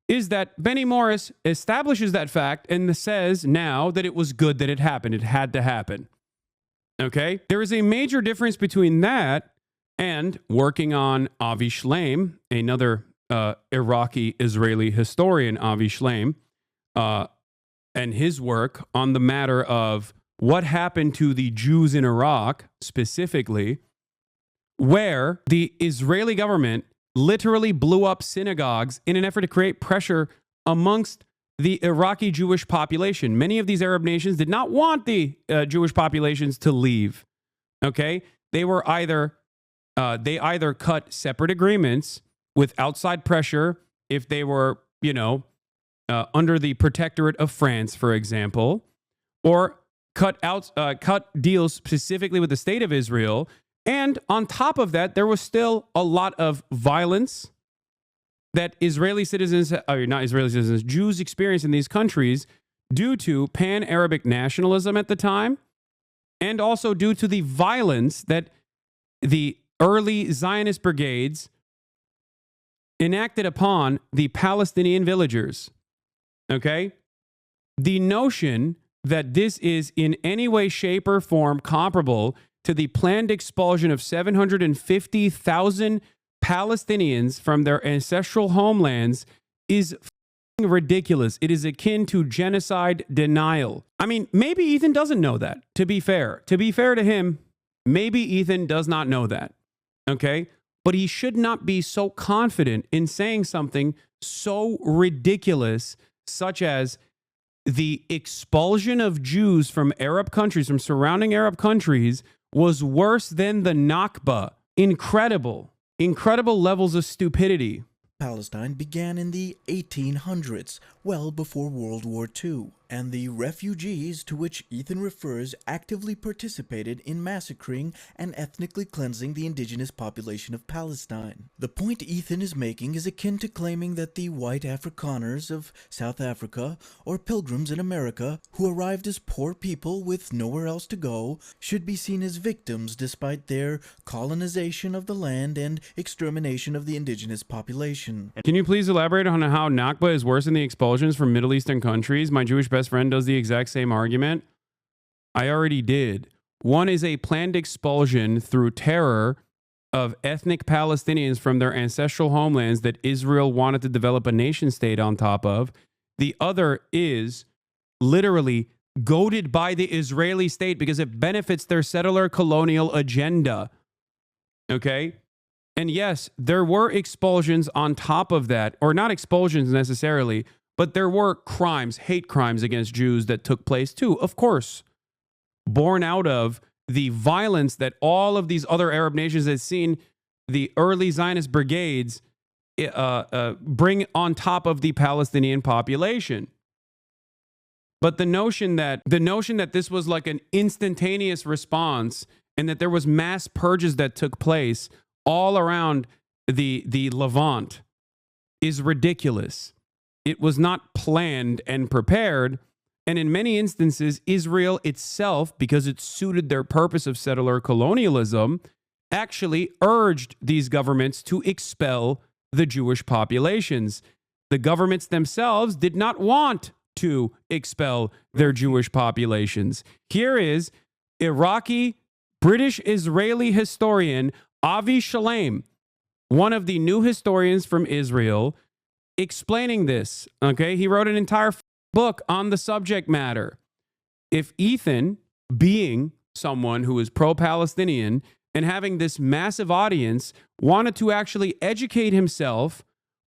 is that Benny Morris establishes that fact and says now that it was good that it happened. It had to happen. Okay? There is a major difference between that and working on Avi Shlaim, another Iraqi-Israeli historian, Avi Shlaim, and his work on the matter of what happened to the Jews in Iraq specifically, where the Israeli government literally blew up synagogues in an effort to create pressure amongst the Iraqi Jewish population. Many of these Arab nations did not want the Jewish populations to leave. Okay? They either cut separate agreements with outside pressure if they were, under the protectorate of France, for example, or cut deals specifically with the state of Israel. And on top of that, there was still a lot of violence that Jews experienced in these countries due to pan-Arabic nationalism at the time, and also due to the violence that the early Zionist brigades enacted upon the Palestinian villagers. Okay? The notion that this is in any way, shape, or form comparable to the planned expulsion of 750,000 Palestinians from their ancestral homelands is ridiculous. It is akin to genocide denial. I mean, maybe Ethan doesn't know that, to be fair. To be fair to him, maybe Ethan does not know that. Okay? But he should not be so confident in saying something so ridiculous, such as the expulsion of Jews from Arab countries, from surrounding Arab countries, was worse than the Nakba. Incredible levels of stupidity.
Palestine began in the 1800s, well before World War II, and the refugees to which Ethan refers actively participated in massacring and ethnically cleansing the indigenous population of Palestine. The point Ethan is making is akin to claiming that the white Afrikaners of South Africa or pilgrims in America who arrived as poor people with nowhere else to go should be seen as victims despite their colonization of the land and extermination of the indigenous population.
Can you please elaborate on how Nakba is worse than the expulsions from Middle Eastern countries? My Jewish best friend does the exact same argument. I already did. One is a planned expulsion through terror of ethnic Palestinians from their ancestral homelands that Israel wanted to develop a nation state on top of. The other is literally goaded by the Israeli state because it benefits their settler colonial agenda. Okay? And yes, there were expulsions on top of that, or not expulsions necessarily, but there were crimes, hate crimes against Jews that took place too, of course, born out of the violence that all of these other Arab nations had seen the early Zionist brigades bring on top of the Palestinian population. But the notion that this was like an instantaneous response and that there was mass purges that took place all around the Levant is ridiculous. It was not planned and prepared. And in many instances, Israel itself, because it suited their purpose of settler colonialism, actually urged these governments to expel the Jewish populations. The governments themselves did not want to expel their Jewish populations. Here is Iraqi, British-Israeli historian Avi Shlaim, one of the new historians from Israel, explaining this. Okay, he wrote an entire book on the subject matter. If Ethan, being someone who is pro-Palestinian and having this massive audience, wanted to actually educate himself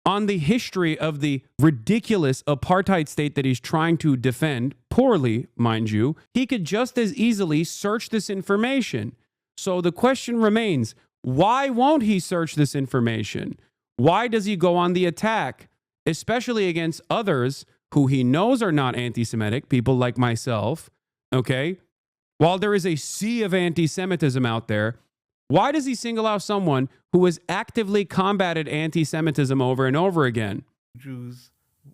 on the history of the ridiculous apartheid state that he's trying to defend, poorly, mind you, he could just as easily search this information. So the question remains, why won't he search this information? Why does he go on the attack, especially against others who he knows are not anti-Semitic, people like myself, okay? while there is a sea of anti-Semitism out there, why does he single out someone who has actively combated anti-Semitism over and over again?
Jews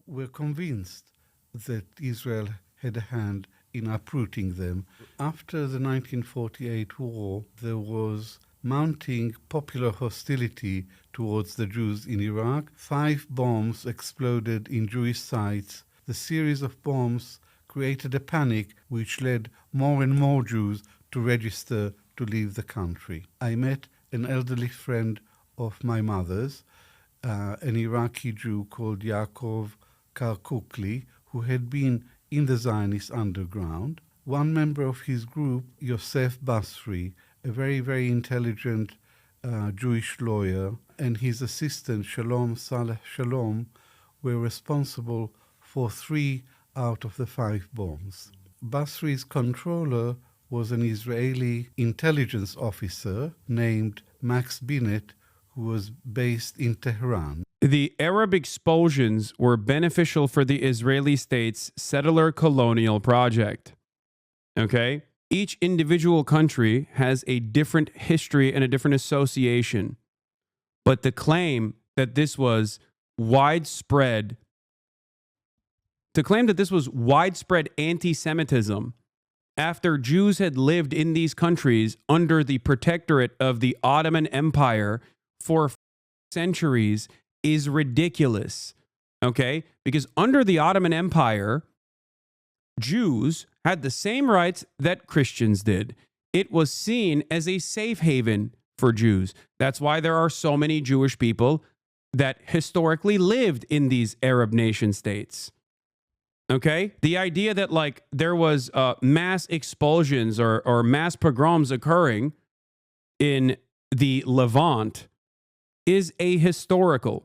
were convinced that Israel had a hand in uprooting them. After the 1948 war, there was mounting popular hostility towards the Jews in Iraq. 5 bombs exploded in Jewish sites. The series of bombs created a panic which led more and more Jews to register to leave the country. I met an elderly friend of my mother's, an Iraqi Jew called Yaakov Karkukli, who had been in the Zionist underground. One member of his group, Yosef Basri, a very, very intelligent Jewish lawyer, and his assistant, Shalom Saleh Shalom, were responsible for 3 out of the 5 bombs. Basri's controller was an Israeli intelligence officer named Max Binet, who was based in Tehran.
The Arab expulsions were beneficial for the Israeli state's settler colonial project. Okay? Each individual country has a different history and a different association. But the claim that this was widespread anti-Semitism after Jews had lived in these countries under the protectorate of the Ottoman Empire for centuries is ridiculous, okay? Because under the Ottoman Empire, Jews had the same rights that Christians did. It was seen as a safe haven for Jews. That's why there are so many Jewish people that historically lived in these Arab nation states. Okay? The idea that like there was mass expulsions or mass pogroms occurring in the Levant is ahistorical.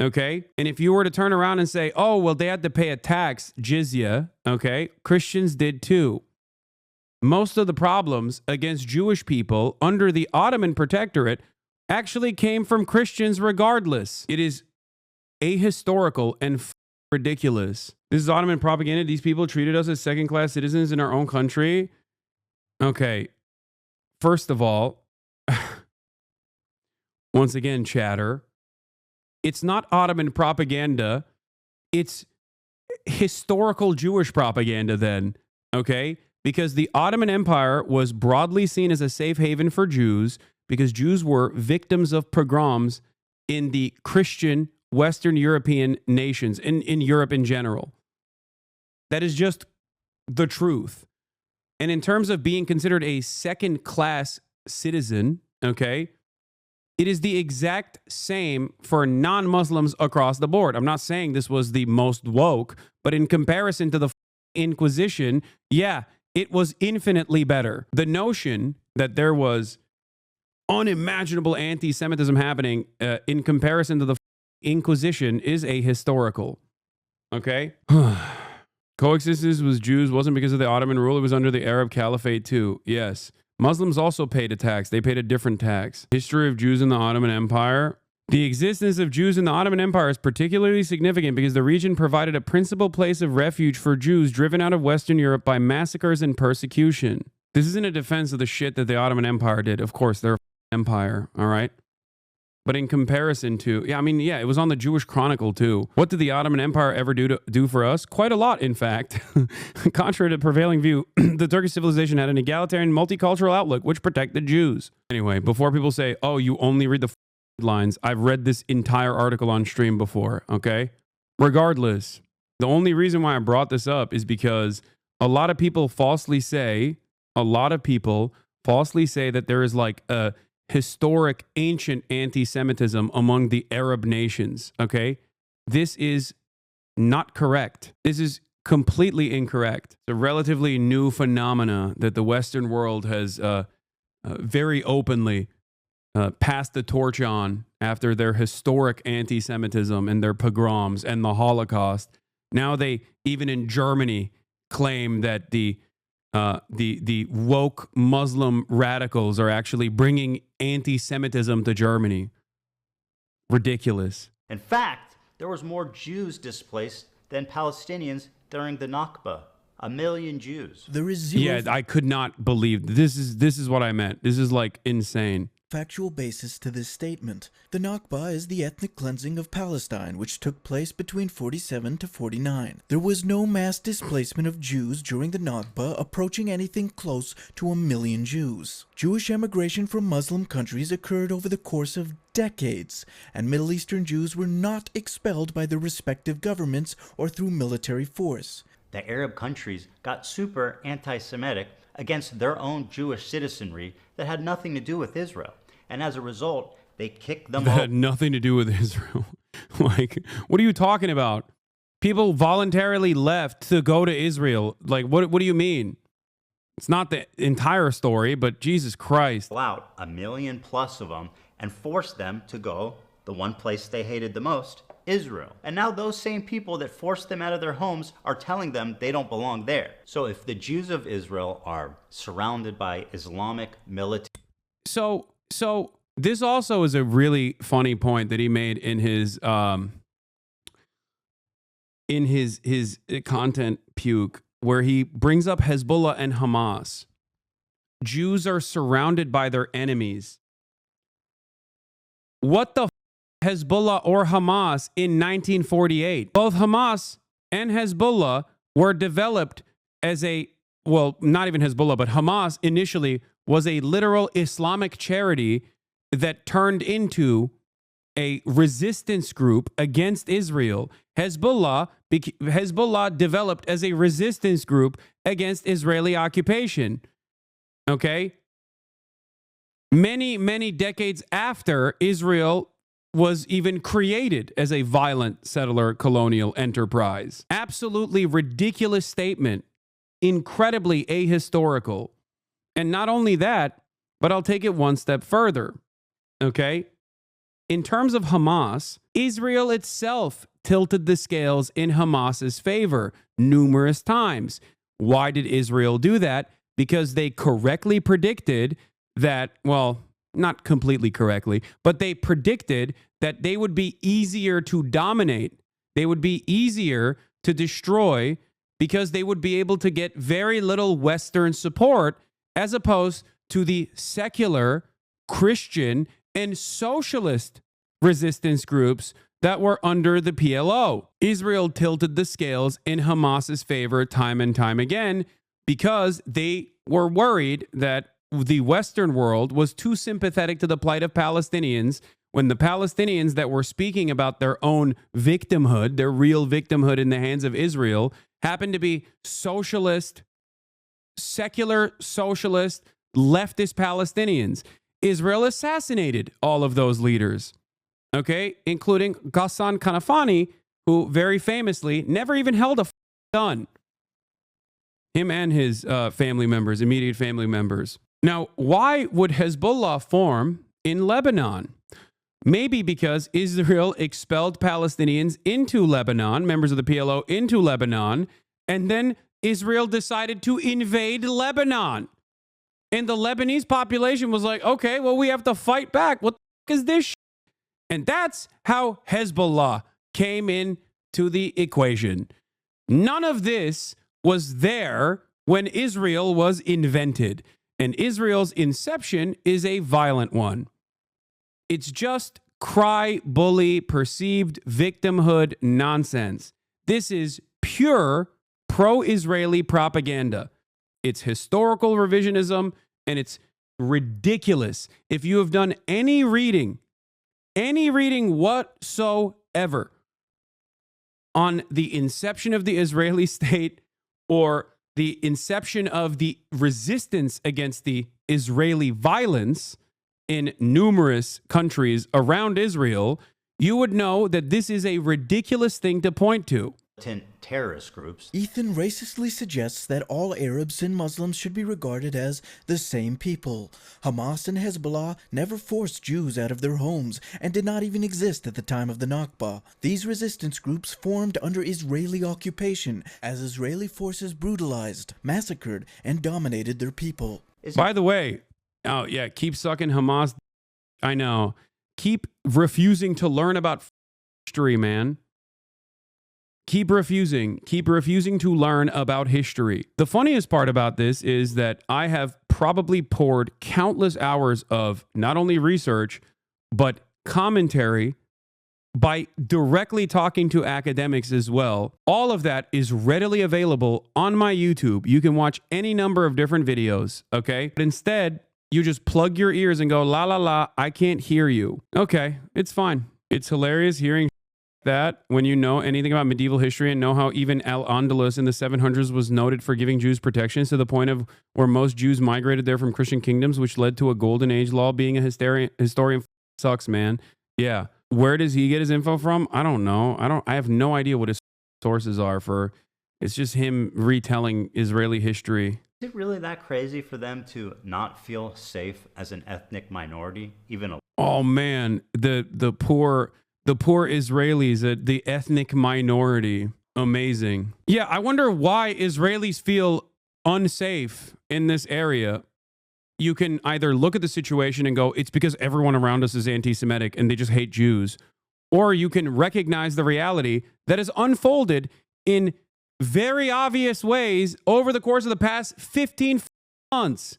Okay? And if you were to turn around and say, oh, well, they had to pay a tax, jizya, okay? Christians did too. Most of the problems against Jewish people under the Ottoman protectorate actually came from Christians regardless. It is ahistorical and ridiculous. This is Ottoman propaganda. These people treated us as second-class citizens in our own country. Okay. First of all, once again, chatter, it's not Ottoman propaganda. It's historical Jewish propaganda then, okay? Because the Ottoman Empire was broadly seen as a safe haven for Jews because Jews were victims of pogroms in the Christian Western European nations, in Europe in general. That is just the truth. And in terms of being considered a second-class citizen, okay, it is the exact same for non-Muslims across the board. I'm not saying this was the most woke, but in comparison to the Inquisition, yeah, it was infinitely better. The notion that there was unimaginable anti-Semitism happening in comparison to the Inquisition is ahistorical. Okay? Coexistence with Jews wasn't because of the Ottoman rule. It was under the Arab Caliphate too. Yes. Muslims also paid a tax. They paid a different tax. History of Jews in the Ottoman Empire. The existence of Jews in the Ottoman Empire is particularly significant because the region provided a principal place of refuge for Jews driven out of Western Europe by massacres and persecution. This isn't a defense of the shit that the Ottoman Empire did. Of course, they're an empire, all right? But in comparison to, it was on the Jewish Chronicle too. What did the Ottoman Empire ever do for us? Quite a lot, in fact. Contrary to the prevailing view, the Turkish civilization had an egalitarian, multicultural outlook which protected Jews. Anyway, before people say, oh, you only read the headlines, I've read this entire article on stream before, okay? Regardless, the only reason why I brought this up is because a lot of people falsely say that there is like a historic, ancient anti-Semitism among the Arab nations, okay? This is not correct. This is completely incorrect. It's a relatively new phenomena that the Western world has very openly passed the torch on after their historic anti-Semitism and their pogroms and the Holocaust. Now they, even in Germany, claim that the woke Muslim radicals are actually bringing anti-Semitism to Germany. Ridiculous.
In fact, there was more Jews displaced than Palestinians during the Nakba. 1 million Jews.
There is zero
Yeah, I could not believe this is what I meant. This is like insane.
factual basis to this statement. The Nakba is the ethnic cleansing of Palestine, which took place between 47 to 49. There was no mass displacement of Jews during the Nakba, approaching anything close to 1 million Jews. Jewish emigration from Muslim countries occurred over the course of decades, and Middle Eastern Jews were not expelled by their respective governments or through military force.
The Arab countries got super anti-Semitic against their own Jewish citizenry that had nothing to do with Israel. And as a result, they kicked them
That
out.
had nothing to do with Israel. Like, what are you talking about? People voluntarily left to go to Israel. Like, what do you mean? It's not the entire story, but Jesus Christ.
Out 1 million plus of them and forced them to go the one place they hated the most, Israel. And now those same people that forced them out of their homes are telling them they don't belong there. So if the Jews of Israel are surrounded by Islamic military...
So this also is a really funny point that he made in his content puke, where he brings up Hezbollah and Hamas. Jews are surrounded by their enemies. What the Hezbollah or Hamas in 1948? Both Hamas and Hezbollah were developed as not even Hezbollah, but Hamas initially was a literal Islamic charity that turned into a resistance group against Israel. Hezbollah developed as a resistance group against Israeli occupation. Okay? Many, many decades after Israel was even created as a violent settler colonial enterprise. Absolutely ridiculous statement. Incredibly ahistorical. And not only that, but I'll take it one step further. Okay? In terms of Hamas, Israel itself tilted the scales in Hamas's favor numerous times. Why did Israel do that? Because they correctly predicted that, well, not completely correctly, but they predicted that they would be easier to dominate. They would be easier to destroy because they would be able to get very little Western support as opposed to the secular, Christian, and socialist resistance groups that were under the PLO. Israel tilted the scales in Hamas's favor time and time again because they were worried that the Western world was too sympathetic to the plight of Palestinians when the Palestinians that were speaking about their own victimhood, their real victimhood in the hands of Israel, happened to be socialist, secular socialist, leftist Palestinians. Israel assassinated all of those leaders, okay, including Ghassan Kanafani, who very famously never even held a gun. Him and his family members, immediate family members. Now, why would Hezbollah form in Lebanon? Maybe because Israel expelled Palestinians into Lebanon, members of the PLO into Lebanon, and then Israel decided to invade Lebanon. And the Lebanese population was like, okay, well, we have to fight back. What the is this shit? And that's how Hezbollah came into the equation. None of this was there when Israel was invented. And Israel's inception is a violent one. It's just cry, bully, perceived victimhood nonsense. This is pure pro-Israeli propaganda. It's historical revisionism, and it's ridiculous. If you have done any reading whatsoever on the inception of the Israeli state or the inception of the resistance against the Israeli violence in numerous countries around Israel, you would know that this is a ridiculous thing to point to.
Terrorist groups.
Ethan racistly suggests that all Arabs and Muslims should be regarded as the same people. Hamas and Hezbollah never forced Jews out of their homes and did not even exist at the time of the Nakba. These resistance groups formed under Israeli occupation as Israeli forces brutalized, massacred, and dominated their people.
By the way, oh yeah, keep sucking Hamas. I know. Keep refusing to learn about history, man. keep refusing to learn about history. The funniest part about this is that I have probably poured countless hours of not only research, but commentary by directly talking to academics as well. All of that is readily available on my YouTube. You can watch any number of different videos, okay? But instead, you just plug your ears and go, la, la, la, I can't hear you. Okay, it's fine. It's hilarious hearing that when you know anything about medieval history and know how even Al-Andalus in the 700s was noted for giving Jews protections to the point of where most Jews migrated there from Christian kingdoms, which led to a golden age law. Being a historian sucks, man. Yeah. Where does he get his info from? I don't know. I have no idea what his sources are for. It's just him retelling Israeli history.
Is it really that crazy for them to not feel safe as an ethnic minority, even a—
Oh man, the poor Israelis, the ethnic minority. Amazing. Yeah, I wonder why Israelis feel unsafe in this area. You can either look at the situation and go, it's because everyone around us is anti-Semitic and they just hate Jews. Or you can recognize the reality that has unfolded in very obvious ways over the course of the past 15 months.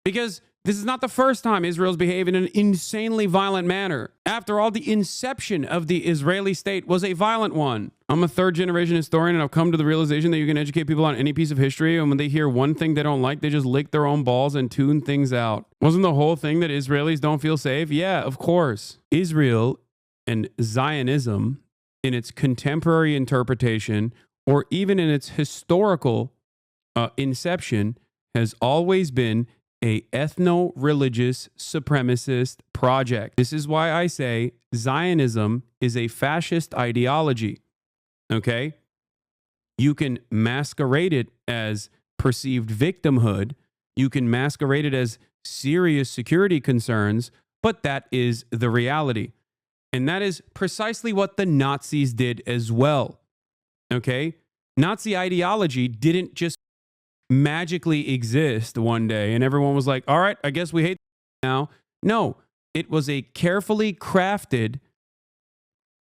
Because this is not the first time Israel's behaved in an insanely violent manner. After all, the inception of the Israeli state was a violent one. I'm a third-generation historian, and I've come to the realization that you can educate people on any piece of history, and when they hear one thing they don't like, they just lick their own balls and tune things out. Wasn't the whole thing that Israelis don't feel safe? Yeah, of course. Israel and Zionism, in its contemporary interpretation, or even in its historical inception, has always been a ethno-religious supremacist project. This is why I say Zionism is a fascist ideology. Okay? You can masquerade it as perceived victimhood. You can masquerade it as serious security concerns, but that is the reality. And that is precisely what the Nazis did as well. Okay? Nazi ideology didn't just magically exist one day and everyone was like, all right, I guess we hate now. No, it was a carefully crafted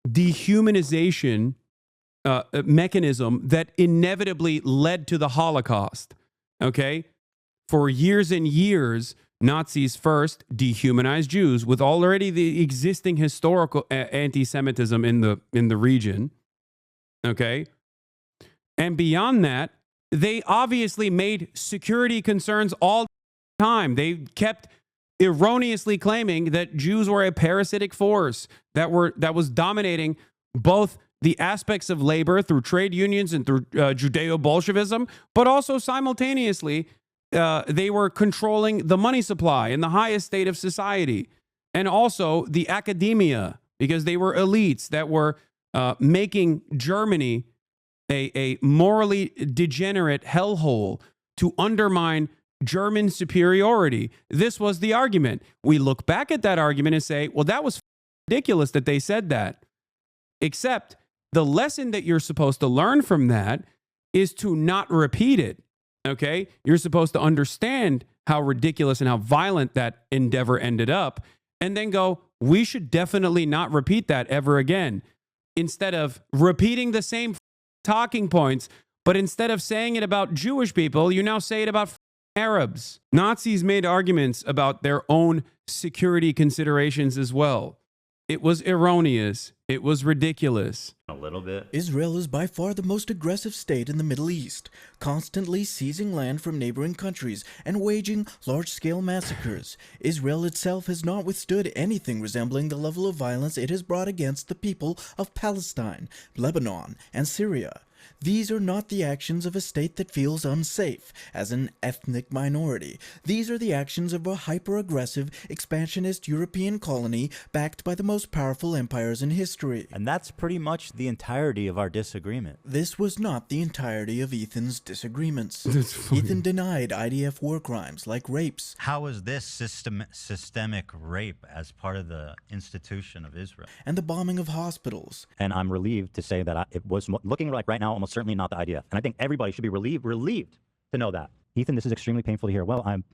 dehumanization mechanism that inevitably led to the Holocaust. Okay? For years and years, Nazis first dehumanized Jews with already the existing historical anti-Semitism in the region. Okay? And beyond that, they obviously made security concerns all the time. They kept erroneously claiming that Jews were a parasitic force that was dominating both the aspects of labor through trade unions and through Judeo-Bolshevism, but also simultaneously they were controlling the money supply in the highest state of society, and also the academia, because they were elites that were making Germany a morally degenerate hellhole to undermine German superiority. This was the argument. We look back at that argument and say, well, that was ridiculous that they said that. Except the lesson that you're supposed to learn from that is to not repeat it. Okay? You're supposed to understand how ridiculous and how violent that endeavor ended up, and then go, we should definitely not repeat that ever again. Instead of repeating the same talking points, but instead of saying it about Jewish people, you now say it about Arabs. Nazis made arguments about their own security considerations as well. It was erroneous. It was ridiculous.
A little bit.
Israel is by far the most aggressive state in the Middle East, constantly seizing land from neighboring countries and waging large-scale massacres. Israel itself has not withstood anything resembling the level of violence it has brought against the people of Palestine, Lebanon, and Syria. These are not the actions of a state that feels unsafe as an ethnic minority. These are the actions of a hyper-aggressive, expansionist European colony backed by the most powerful empires in history.
And that's pretty much the entirety of our disagreement.
This was not the entirety of Ethan's disagreements. Ethan denied IDF war crimes like rapes.
How is this systemic rape as part of the institution of Israel?
And the bombing of hospitals.
And I'm relieved to say that it was looking like right now almost certainly not the IDF. And I think everybody should be relieved to know that. Ethan, this is extremely painful to hear. Well, I'm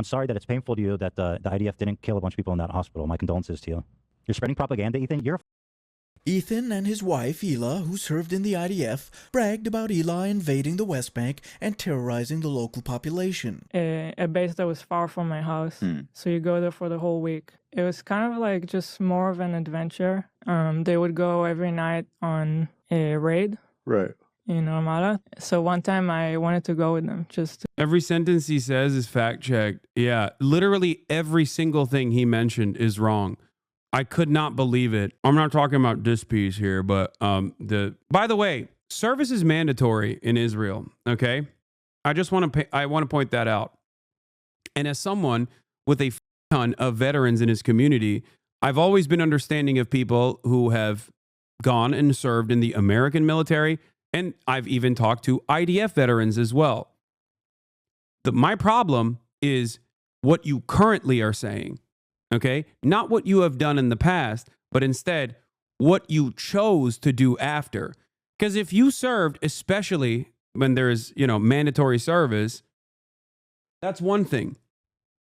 sorry that it's painful to you that the IDF didn't kill a bunch of people in that hospital. My condolences to you. You're spreading propaganda, Ethan. You're a
Ethan and his wife, Ela, who served in the IDF, bragged about Ela invading the West Bank and terrorizing the local population.
A base that was far from my house. So you go there for the whole week. It was kind of like just more of an adventure. They would go every night on a raid.
Right.
In Armada. So one time I wanted to go with them
Every sentence he says is fact checked. Yeah, literally every single thing he mentioned is wrong. I could not believe it. I'm not talking about this piece here, but by the way, service is mandatory in Israel, okay? I want to point that out. And as someone with a ton of veterans in his community, I've always been understanding of people who have gone and served in the American military, and I've even talked to IDF veterans as well. My problem is what you currently are saying, okay? Not what you have done in the past, but instead what you chose to do after. Because if you served, especially when there's, mandatory service, that's one thing.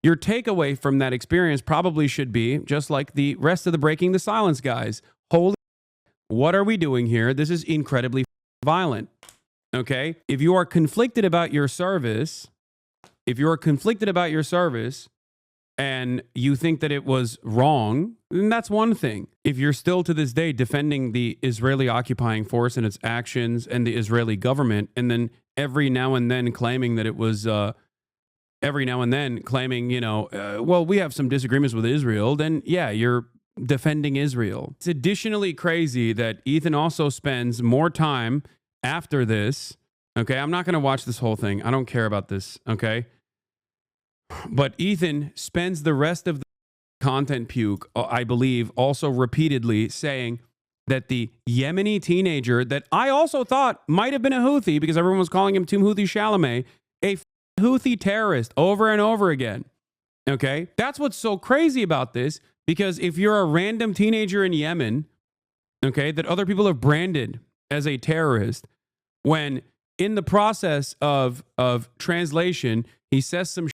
Your takeaway from that experience probably should be, just like the rest of the Breaking the Silence guys, holy, what are we doing here? This is incredibly violent, okay? If you are conflicted about your service, and you think that it was wrong, then that's one thing. If you're still to this day defending the Israeli occupying force and its actions and the Israeli government, and then every now and then claiming that it was, well, we have some disagreements with Israel, then yeah, you're defending Israel. It's additionally crazy that Ethan also spends more time after this. Okay, I'm not going to watch this whole thing. I don't care about this, okay? But Ethan spends the rest of the content puke, I believe, also repeatedly saying that the Yemeni teenager that I also thought might have been a Houthi, because everyone was calling him Tim Houthi Chalamet, a Houthi terrorist over and over again. Okay? That's what's so crazy about this, because if you're a random teenager in Yemen, okay, that other people have branded as a terrorist, when in the process of translation, he says some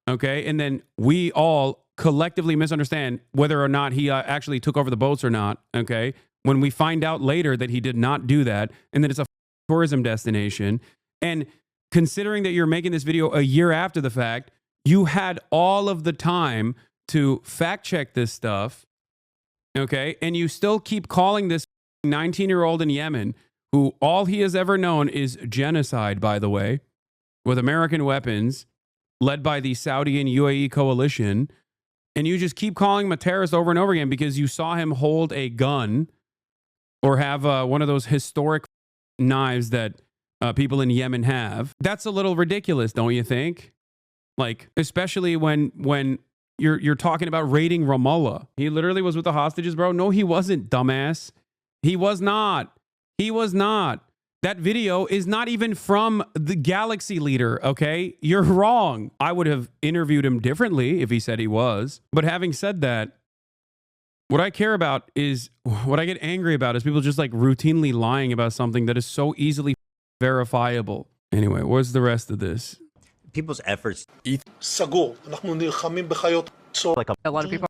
okay, and then we all collectively misunderstand whether or not he actually took over the boats or not, okay, when we find out later that he did not do that, and that it's a tourism destination. And considering that you're making this video a year after the fact, you had all of the time to fact check this stuff, okay, and you still keep calling this 19-year-old in Yemen, who all he has ever known is genocide, by the way, with American weapons, led by the Saudi and UAE coalition, and you just keep calling him a terrorist over and over again because you saw him hold a gun or have one of those historic knives that people in Yemen have. That's a little ridiculous, don't you think? Like, especially when you're talking about raiding Ramallah. He literally was with the hostages, bro. No, he wasn't, dumbass. He was not. He was not. That video is not even from the Galaxy leader, okay? You're wrong. I would have interviewed him differently if he said he was. But having said that, what I care about is, what I get angry about is people just like routinely lying about something that is so easily verifiable. Anyway, what's the rest of this?
People's efforts.
Like
a lot of people.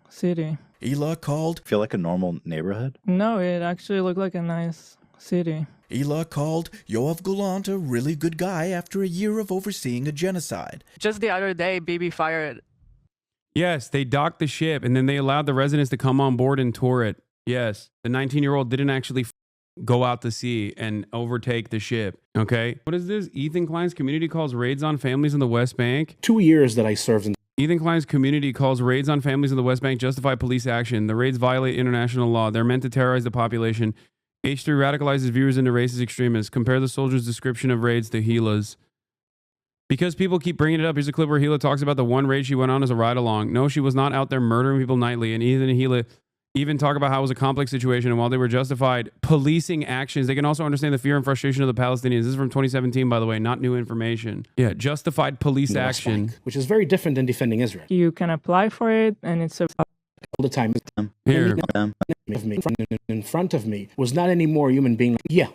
city.
Ela called.
Feel like a normal neighborhood?
No, it actually looked like a nice city.
Ela called Yoav Gulant a really good guy after a year of overseeing a genocide.
Just the other day, Bibi fired.
Yes, they docked the ship and then they allowed the residents to come on board and tour it. Yes, the 19-year-old didn't actually go out to sea and overtake the ship. Okay. What is this? Ethan Klein's community calls raids on families in the West Bank.
2 years that I served in.
Ethan Klein's community calls raids on families in the West Bank justify police action. The raids violate international law. They're meant to terrorize the population. H3 radicalizes viewers into racist extremists. Compare the soldier's description of raids to Hila's. Because people keep bringing it up, here's a clip where Hila talks about the one raid she went on as a ride-along. No, she was not out there murdering people nightly. And Ethan and Hila even talk about how it was a complex situation. And while they were justified policing actions, they can also understand the fear and frustration of the Palestinians. This is from 2017, by the way, not new information. Yeah, justified police action.
Which is very different than defending Israel.
You can apply for it, and it's a...
all the time.
Here.
In front of me was not any more human being. Yeah.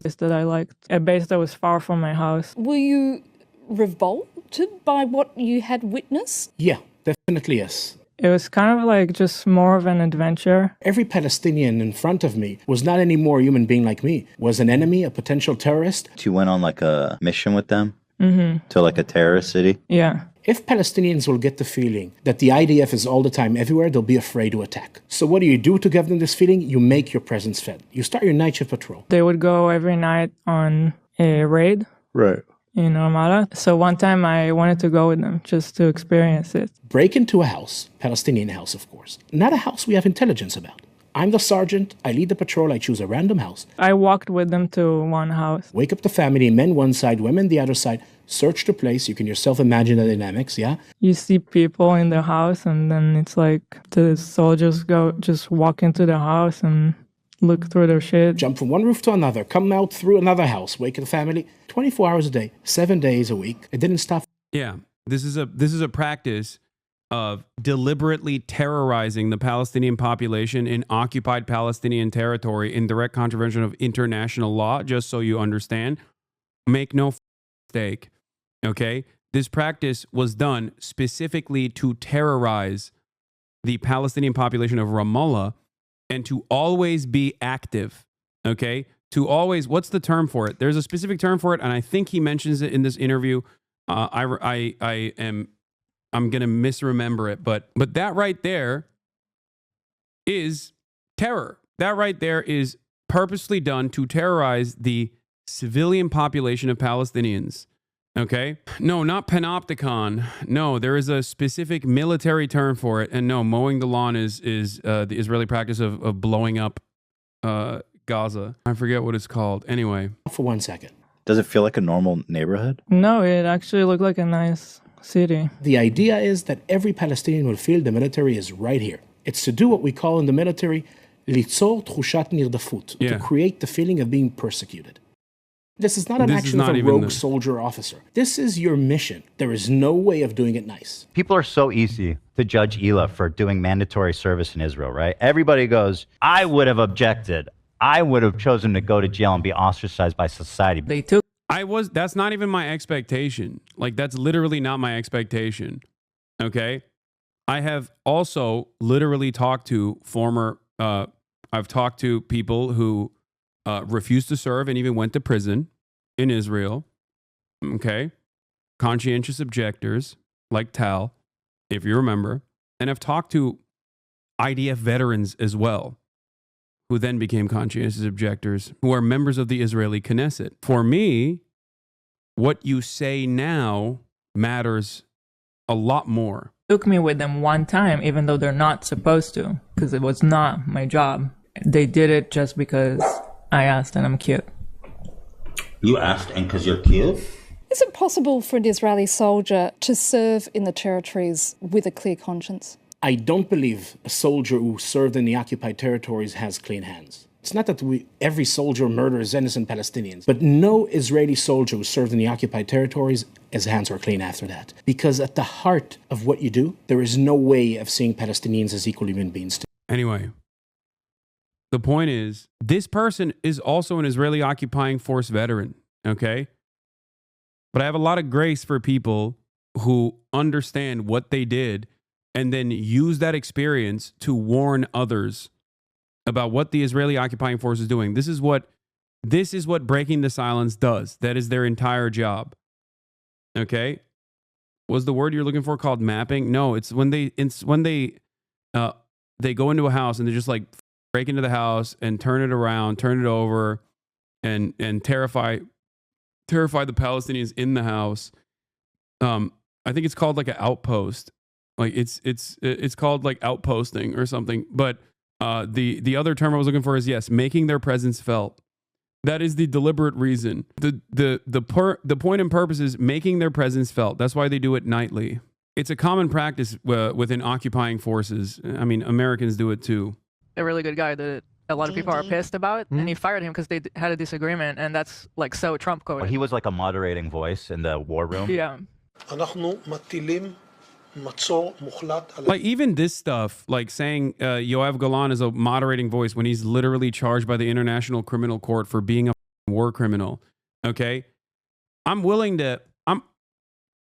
That I liked. A base that was far from my house.
Were you revolted by what you had witnessed?
Yeah, definitely yes.
It was kind of like just more of an adventure.
Every Palestinian in front of me was not any more human being like me, was an enemy, a potential terrorist.
You went on like a mission with them
Mm-hmm.
to like a terrorist city?
Yeah.
If Palestinians will get the feeling that the IDF is all the time everywhere, they'll be afraid to attack. So what do to give them this feeling? You make your presence felt. You start your night shift patrol.
They would go every night on a raid.
Right.
In Ramallah. So one time I wanted to go with them just to experience it.
Break into a house, Palestinian house, of course. Not a house we have intelligence about. I'm the sergeant, I lead the patrol, I choose a random house.
I walked with them to one house.
Wake up the family, men one side, women the other side. Search the place, you can yourself imagine the dynamics, yeah?
You see people in the house and then it's like the soldiers just walk into the house and look through their shit.
Jump from one roof to another, come out through another house, wake up the family, 24 hours a day, 7 days a week. It didn't stop.
Yeah, this is a practice of deliberately terrorizing the Palestinian population in occupied Palestinian territory in direct contravention of international law, just so you understand. Make no mistake, okay? This practice was done specifically to terrorize the Palestinian population of Ramallah and to always be active, okay? To always, what's the term for it? There's a specific term for it, and I think he mentions it in this interview. I'm gonna misremember it, but that right there is terror. That right there is purposely done to terrorize the civilian population of Palestinians. Okay? No, not panopticon. No, there is a specific military term for it. And no, mowing the lawn is the Israeli practice of blowing up Gaza. I forget what it's called. Anyway.
For 1 second.
Does it feel like a normal neighborhood?
No, it actually looked like a nice city.
The idea is that every Palestinian will feel the military is right here. It's to do what we call in the military, ליצור תחושת נרדפות, to create the feeling of being persecuted. This is not an action of a rogue soldier or officer. This is your mission. There is no way of doing it nice.
People are so easy to judge Ela for doing mandatory service in Israel, right? Everybody goes, I would have objected. I would have chosen to go to jail and be ostracized by society.
They took.
That's not even my expectation. Like, that's literally not my expectation. Okay? I have also literally talked to I've talked to people who refused to serve and even went to prison in Israel. Okay? Conscientious objectors like Tal, if you remember. And I've talked to IDF veterans as well, who then became conscientious objectors, who are members of the Israeli Knesset. For me, what you say now matters a lot more.
Took me with them one time, even though they're not supposed to, because it was not my job. They did it just because I asked and I'm cute.
You asked and because you're cute?
Is it possible for an Israeli soldier to serve in the territories with a clear conscience?
I don't believe a soldier who served in the occupied territories has clean hands. It's not that every soldier murders innocent Palestinians, but no Israeli soldier who served in the occupied territories, his hands were clean after that. Because at the heart of what you do, there is no way of seeing Palestinians as equal human beings.
Anyway, the point is, this person is also an Israeli occupying force veteran, okay? But I have a lot of grace for people who understand what they did and then use that experience to warn others about what the Israeli occupying force is doing. This is what breaking the silence does. That is their entire job. Okay? Was the word you're looking for called mapping? No, it's when they go into a house and they just like break into the house and turn it around, turn it over, and terrify the Palestinians in the house. I think it's called like an outpost. Like it's called like outposting or something. But the other term I was looking for is, yes, making their presence felt. That is the deliberate reason. The point and purpose is making their presence felt. That's why they do it nightly. It's a common practice within occupying forces. I mean, Americans do it too.
A really good guy that a lot of people are pissed about, and he fired him because they had a disagreement, and that's like so Trump coded.
He was like a moderating voice in the war room.
Yeah.
Like even this stuff, like saying Yoav Golan is a moderating voice when he's literally charged by the International Criminal Court for being a war criminal. Okay, I'm willing to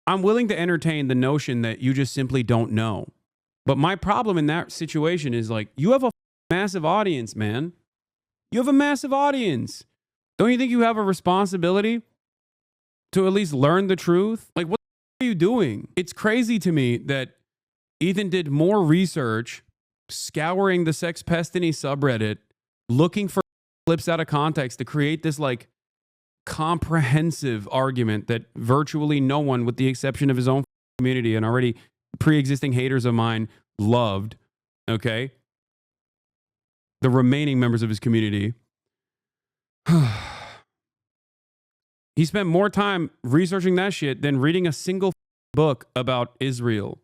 entertain the notion that you just simply don't know. But my problem in that situation is like, you have a massive audience, man. You have a massive audience. Don't you think you have a responsibility to at least learn the truth? Like, what are you doing? It's crazy to me that Ethan did more research scouring the Sex Pestiny subreddit, looking for clips out of context to create this like comprehensive argument that virtually no one, with the exception of his own community and already pre-existing haters of mine, loved. Okay? The remaining members of his community. He spent more time researching that shit than reading a single book about Israel.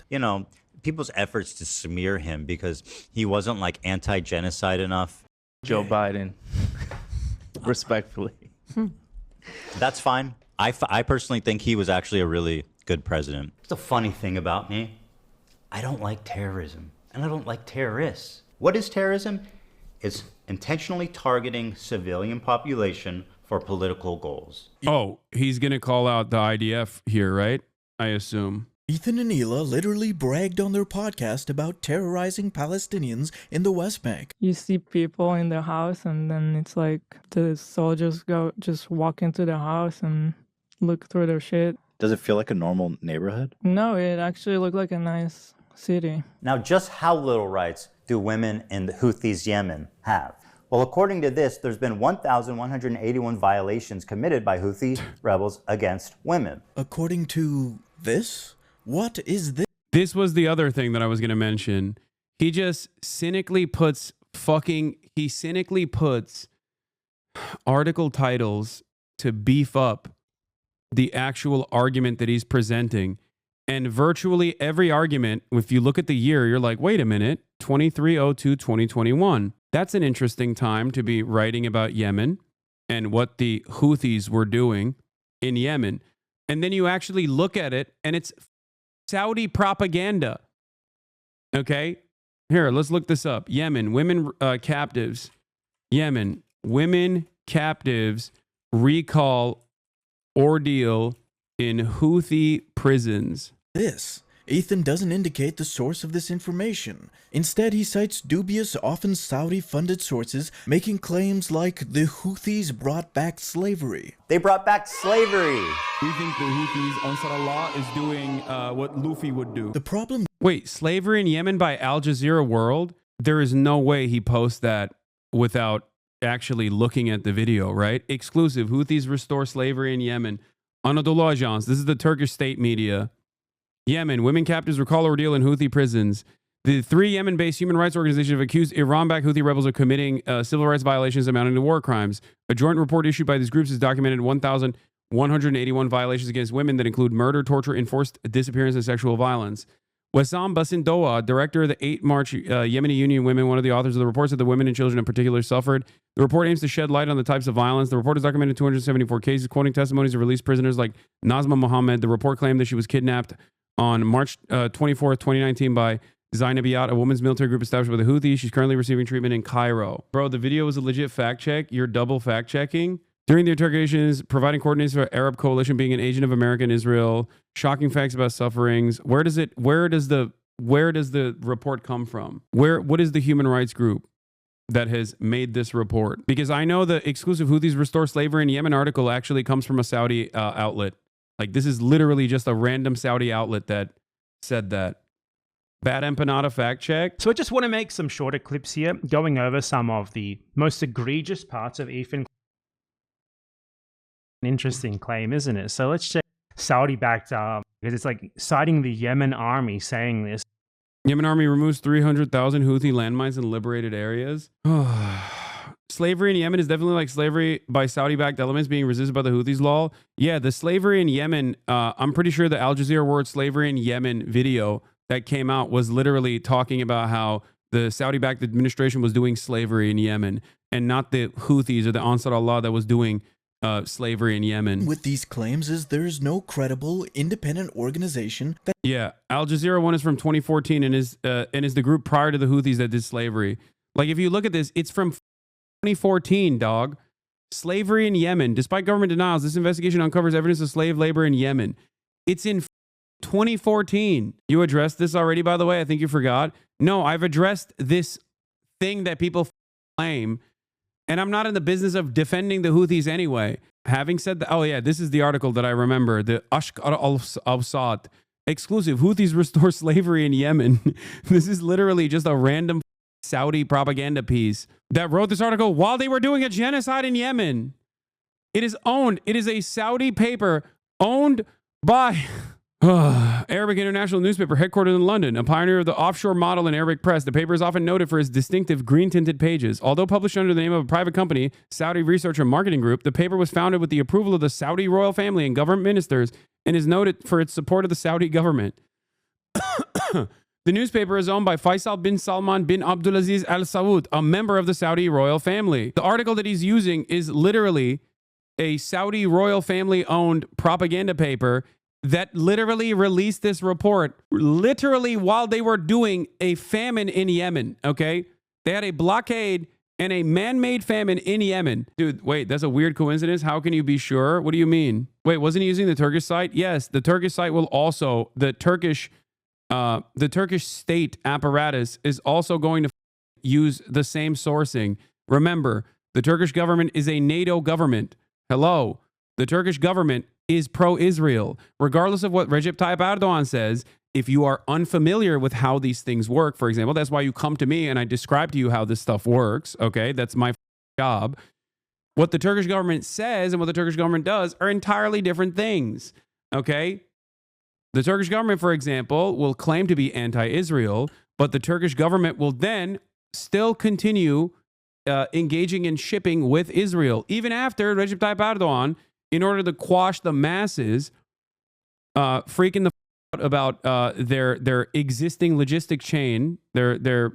You know, people's efforts to smear him because he wasn't like anti-genocide enough.
Joe Biden. Respectfully.
That's fine. I personally think he was actually a really good president. It's a funny thing about me. I don't like terrorism, and I don't like terrorists. What is terrorism? It's intentionally targeting civilian population for political goals.
Oh, he's going to call out the IDF here, right? I assume.
Ethan and Hila literally bragged on their podcast about terrorizing Palestinians in the West Bank.
You see people in their house, and then it's like the soldiers just walk into the house and look through their shit.
Does it feel like a normal neighborhood?
No, it actually looked like a nice city.
Now, just how little rights do women in the Houthis Yemen have? Well, according to this, there's been 1,181 violations committed by Houthi rebels against women.
According to this? What is this?
This was the other thing that I was going to mention. He just cynically puts article titles to beef up the actual argument that he's presenting. And virtually every argument, if you look at the year, you're like, wait a minute, 23/02/2021. That's an interesting time to be writing about Yemen and what the Houthis were doing in Yemen. And then you actually look at it and it's Saudi propaganda. Okay? Here, let's look this up. Yemen, women captives. Yemen, women captives recall ordeal in Houthi prisons.
This. Ethan doesn't indicate the source of this information. Instead, he cites dubious, often Saudi-funded sources, making claims like the Houthis brought back slavery.
They brought back slavery.
We think the Houthis, Ansar Allah, is doing what Luffy would do.
The problem...
Wait, slavery in Yemen by Al Jazeera World? There is no way he posts that without actually looking at the video, right? Exclusive. Houthis restore slavery in Yemen. Anadolu Ajans. This is the Turkish state media. Yemen, women captives recall ordeal in Houthi prisons. The 3 Yemen-based human rights organizations have accused Iran-backed Houthi rebels of committing civil rights violations amounting to war crimes. A joint report issued by these groups has documented 1,181 violations against women that include murder, torture, enforced disappearance, and sexual violence. Wessam Basindoa, director of the 8 March Yemeni Union Women, one of the authors of the report, said that women and children in particular suffered. The report aims to shed light on the types of violence. The report has documented 274 cases, quoting testimonies of released prisoners like Nazma Mohammed. The report claimed that she was kidnapped on March 24th, 2019 by Zainabiyat, a women's military group established by the Houthis. She's currently receiving treatment in Cairo. Bro, the video was a legit fact check. You're double fact checking. During the interrogations, providing coordinates for Arab coalition, being an agent of America in Israel, shocking facts about sufferings. Where does the report come from? What is the human rights group that has made this report? Because I know the exclusive Houthis restore slavery in Yemen article actually comes from a Saudi outlet. Like, this is literally just a random Saudi outlet that said that. Bad empanada fact check.
So I just want to make some shorter clips here, going over some of the most egregious parts of Ethan. An interesting claim, isn't it? So let's check Saudi-backed, because it's like citing the Yemen army saying this.
Yemen army removes 300,000 Houthi landmines in liberated areas. Slavery in Yemen is definitely like slavery by Saudi-backed elements being resisted by the Houthis law. Yeah, the slavery in Yemen, I'm pretty sure the Al Jazeera word slavery in Yemen video that came out was literally talking about how the Saudi-backed administration was doing slavery in Yemen and not the Houthis or the Ansar Allah that was doing slavery in Yemen.
With these claims is there's no credible independent organization that...
Yeah, Al Jazeera one is from 2014 and is the group prior to the Houthis that did slavery. Like, if you look at this, it's from 2014, dog. Slavery in Yemen. Despite government denials, this investigation uncovers evidence of slave labor in Yemen. It's in 2014. You addressed this already, by the way. I think you forgot. No, I've addressed this thing that people claim, and I'm not in the business of defending the Houthis anyway. Having said that, oh yeah, this is the article that I remember, the Ashq al-Awsat exclusive. Houthis restore slavery in Yemen. This is literally just a random Saudi propaganda piece that wrote this article while they were doing a genocide in Yemen. It is a Saudi paper owned by Arabic International Newspaper, headquartered in London, a pioneer of the offshore model in Arabic press. The paper is often noted for its distinctive green-tinted pages. Although published under the name of a private company, Saudi Research and Marketing Group, the paper was founded with the approval of the Saudi royal family and government ministers and is noted for its support of the Saudi government. The newspaper is owned by Faisal bin Salman bin Abdulaziz Al Saud, a member of the Saudi royal family. The article that he's using is literally a Saudi royal family-owned propaganda paper that literally released this report literally while they were doing a famine in Yemen, okay? They had a blockade and a man-made famine in Yemen. Dude, wait, that's a weird coincidence. How can you be sure? What do you mean? Wait, wasn't he using the Turkish site? Yes, the Turkish site will also, the Turkish state apparatus is also going to use the same sourcing. Remember, the Turkish government is a NATO government. Hello, the Turkish government is pro-Israel. Regardless of what Recep Tayyip Erdogan says, if you are unfamiliar with how these things work, for example, that's why you come to me and I describe to you how this stuff works, okay? That's my job. What the Turkish government says and what the Turkish government does are entirely different things, okay? The Turkish government, for example, will claim to be anti-Israel, but the Turkish government will then still continue engaging in shipping with Israel, even after Recep Tayyip Erdogan, in order to quash the masses, freaking the out about their existing logistic chain, their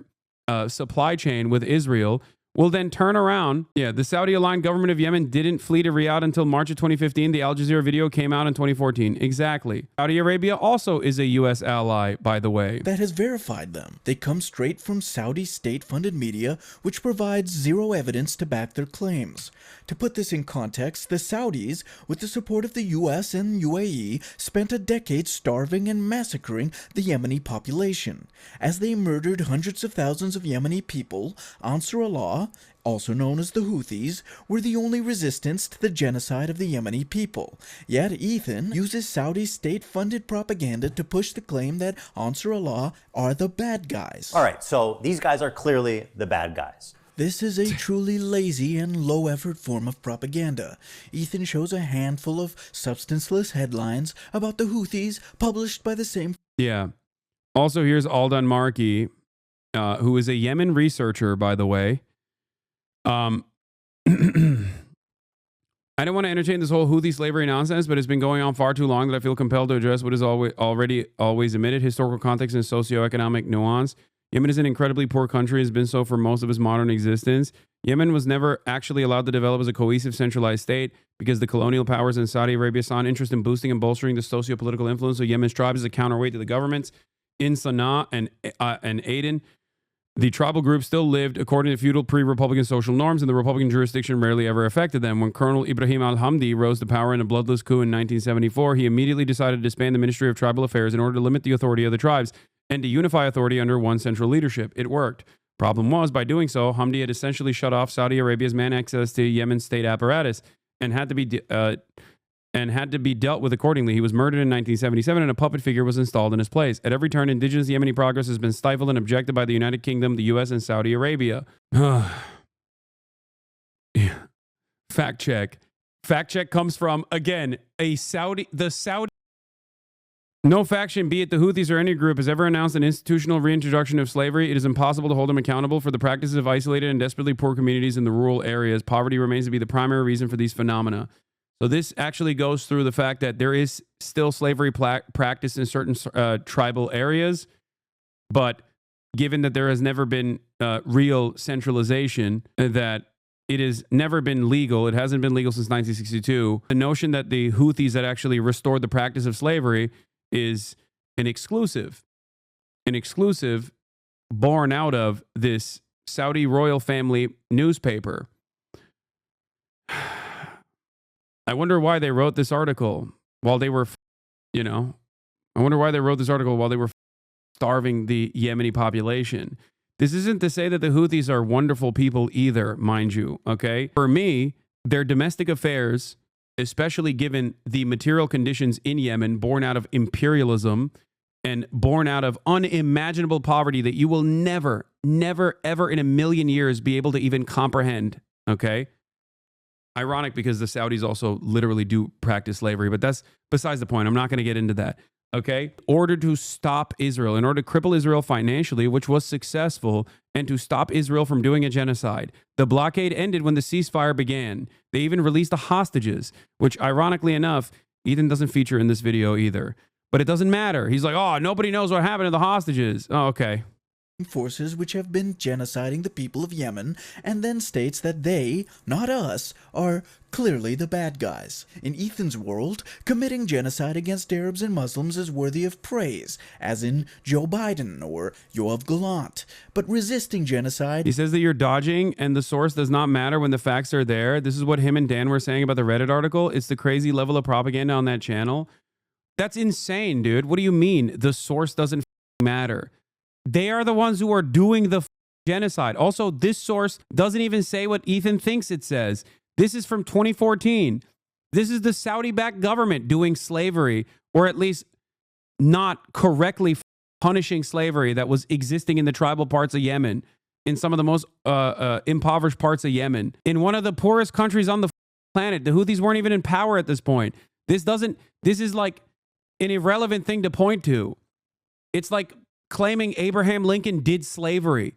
supply chain with Israel, will then turn around. Yeah, the Saudi-aligned government of Yemen didn't flee to Riyadh until March of 2015. The Al Jazeera video came out in 2014. Exactly. Saudi Arabia also is a U.S. ally, by the way.
That has verified them. They come straight from Saudi state-funded media, which provides zero evidence to back their claims. To put this in context, the Saudis, with the support of the U.S. and UAE, spent a decade starving and massacring the Yemeni population. As they murdered hundreds of thousands of Yemeni people, Ansar Allah, also known as the Houthis, were the only resistance to the genocide of the Yemeni people. Yet Ethan uses Saudi state-funded propaganda to push the claim that Ansar Allah are the bad guys.
All right, so these guys are clearly the bad guys.
This is a truly lazy and low-effort form of propaganda. Ethan shows a handful of substanceless headlines about the Houthis published by the same...
Yeah. Also, here's Aldan Marki, who is a Yemen researcher, by the way. I don't want to entertain this whole Houthi slavery nonsense, but it's been going on far too long that I feel compelled to address what is always admitted: historical context and socioeconomic nuance. Yemen is an incredibly poor country, has been so for most of its modern existence. Yemen was never actually allowed to develop as a cohesive, centralized state because the colonial powers in Saudi Arabia saw an interest in boosting and bolstering the socio-political influence of Yemen's tribes as a counterweight to the governments in Sana'a and Aden. The tribal group still lived according to feudal pre-Republican social norms, and the Republican jurisdiction rarely ever affected them. When Colonel Ibrahim al-Hamdi rose to power in a bloodless coup in 1974, he immediately decided to disband the Ministry of Tribal Affairs in order to limit the authority of the tribes and to unify authority under one central leadership. It worked. Problem was, by doing so, Hamdi had essentially shut off Saudi Arabia's man access to Yemen's state apparatus and had to be dealt with accordingly. He was murdered in 1977, and a puppet figure was installed in his place. At every turn, indigenous Yemeni progress has been stifled and objected by the United Kingdom, the U.S., and Saudi Arabia. Fact check. Fact check comes from, again, the Saudi. No faction, be it the Houthis or any group, has ever announced an institutional reintroduction of slavery. It is impossible to hold them accountable for the practices of isolated and desperately poor communities in the rural areas. Poverty remains to be the primary reason for these phenomena. So this actually goes through the fact that there is still slavery practiced in certain tribal areas, but given that there has never been real centralization, that it has never been legal, it hasn't been legal since 1962, the notion that the Houthis had actually restored the practice of slavery is an exclusive born out of this Saudi royal family newspaper. I wonder why they wrote this article while they were, I wonder why they wrote this article while they were starving the Yemeni population. This isn't to say that the Houthis are wonderful people either, mind you, okay? For me, their domestic affairs, especially given the material conditions in Yemen born out of imperialism and born out of unimaginable poverty that you will never, ever in a million years be able to even comprehend, okay? Ironic because the Saudis also literally do practice slavery, but that's besides the point. I'm not going to get into that. Okay, in order to stop Israel, in order to cripple Israel financially, which was successful, and to stop Israel from doing a genocide. The blockade ended when the ceasefire began. They even released the hostages, which ironically enough, Ethan doesn't feature in this video either. But it doesn't matter. He's like, oh, nobody knows what happened to the hostages. Oh, okay.
Forces which have been genociding the people of Yemen, and then states that they, not us, are clearly the bad guys. In Ethan's world, committing genocide against Arabs and Muslims is worthy of praise, as in Joe Biden or Yoav Gallant. But resisting genocide...
He says that you're dodging and the source does not matter when the facts are there. This is what him and Dan were saying about the Reddit article. It's the crazy level of propaganda on that channel. That's insane, dude. What do you mean the source doesn't matter? They are the ones who are doing the genocide. Also, this source doesn't even say what Ethan thinks it says. This is from 2014. This is the Saudi-backed government doing slavery, or at least not correctly punishing slavery that was existing in the tribal parts of Yemen, in some of the most impoverished parts of Yemen. In one of the poorest countries on the planet, the Houthis weren't even in power at this point. This is like an irrelevant thing to point to. It's like claiming Abraham Lincoln did slavery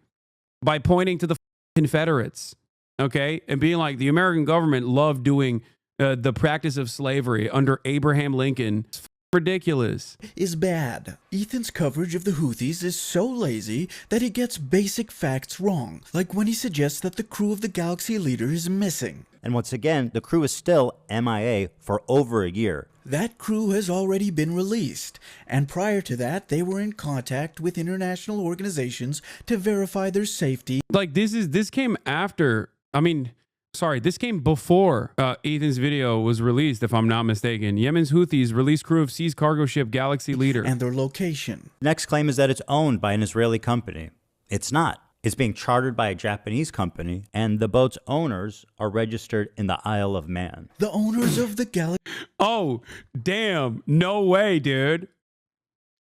by pointing to the Confederates, okay? And being like, the American government loved doing the practice of slavery under Abraham Lincoln. It's ridiculous.
Is bad. Ethan's coverage of the Houthis is so lazy that he gets basic facts wrong, like when he suggests that the crew of the Galaxy Leader is missing.
And once again, the crew is still MIA for over a year.
That crew has already been released, and prior to that, they were in contact with international organizations to verify their safety.
Like, this came after, this came before Ethan's video was released, if I'm not mistaken. Yemen's Houthis released crew of seized cargo ship Galaxy Leader.
And their location.
Next claim is that it's owned by an Israeli company. It's not. It's being chartered by a Japanese company, and the boat's owners are registered in the Isle of Man.
The owners of the Galaxy...
Oh, damn. No way, dude.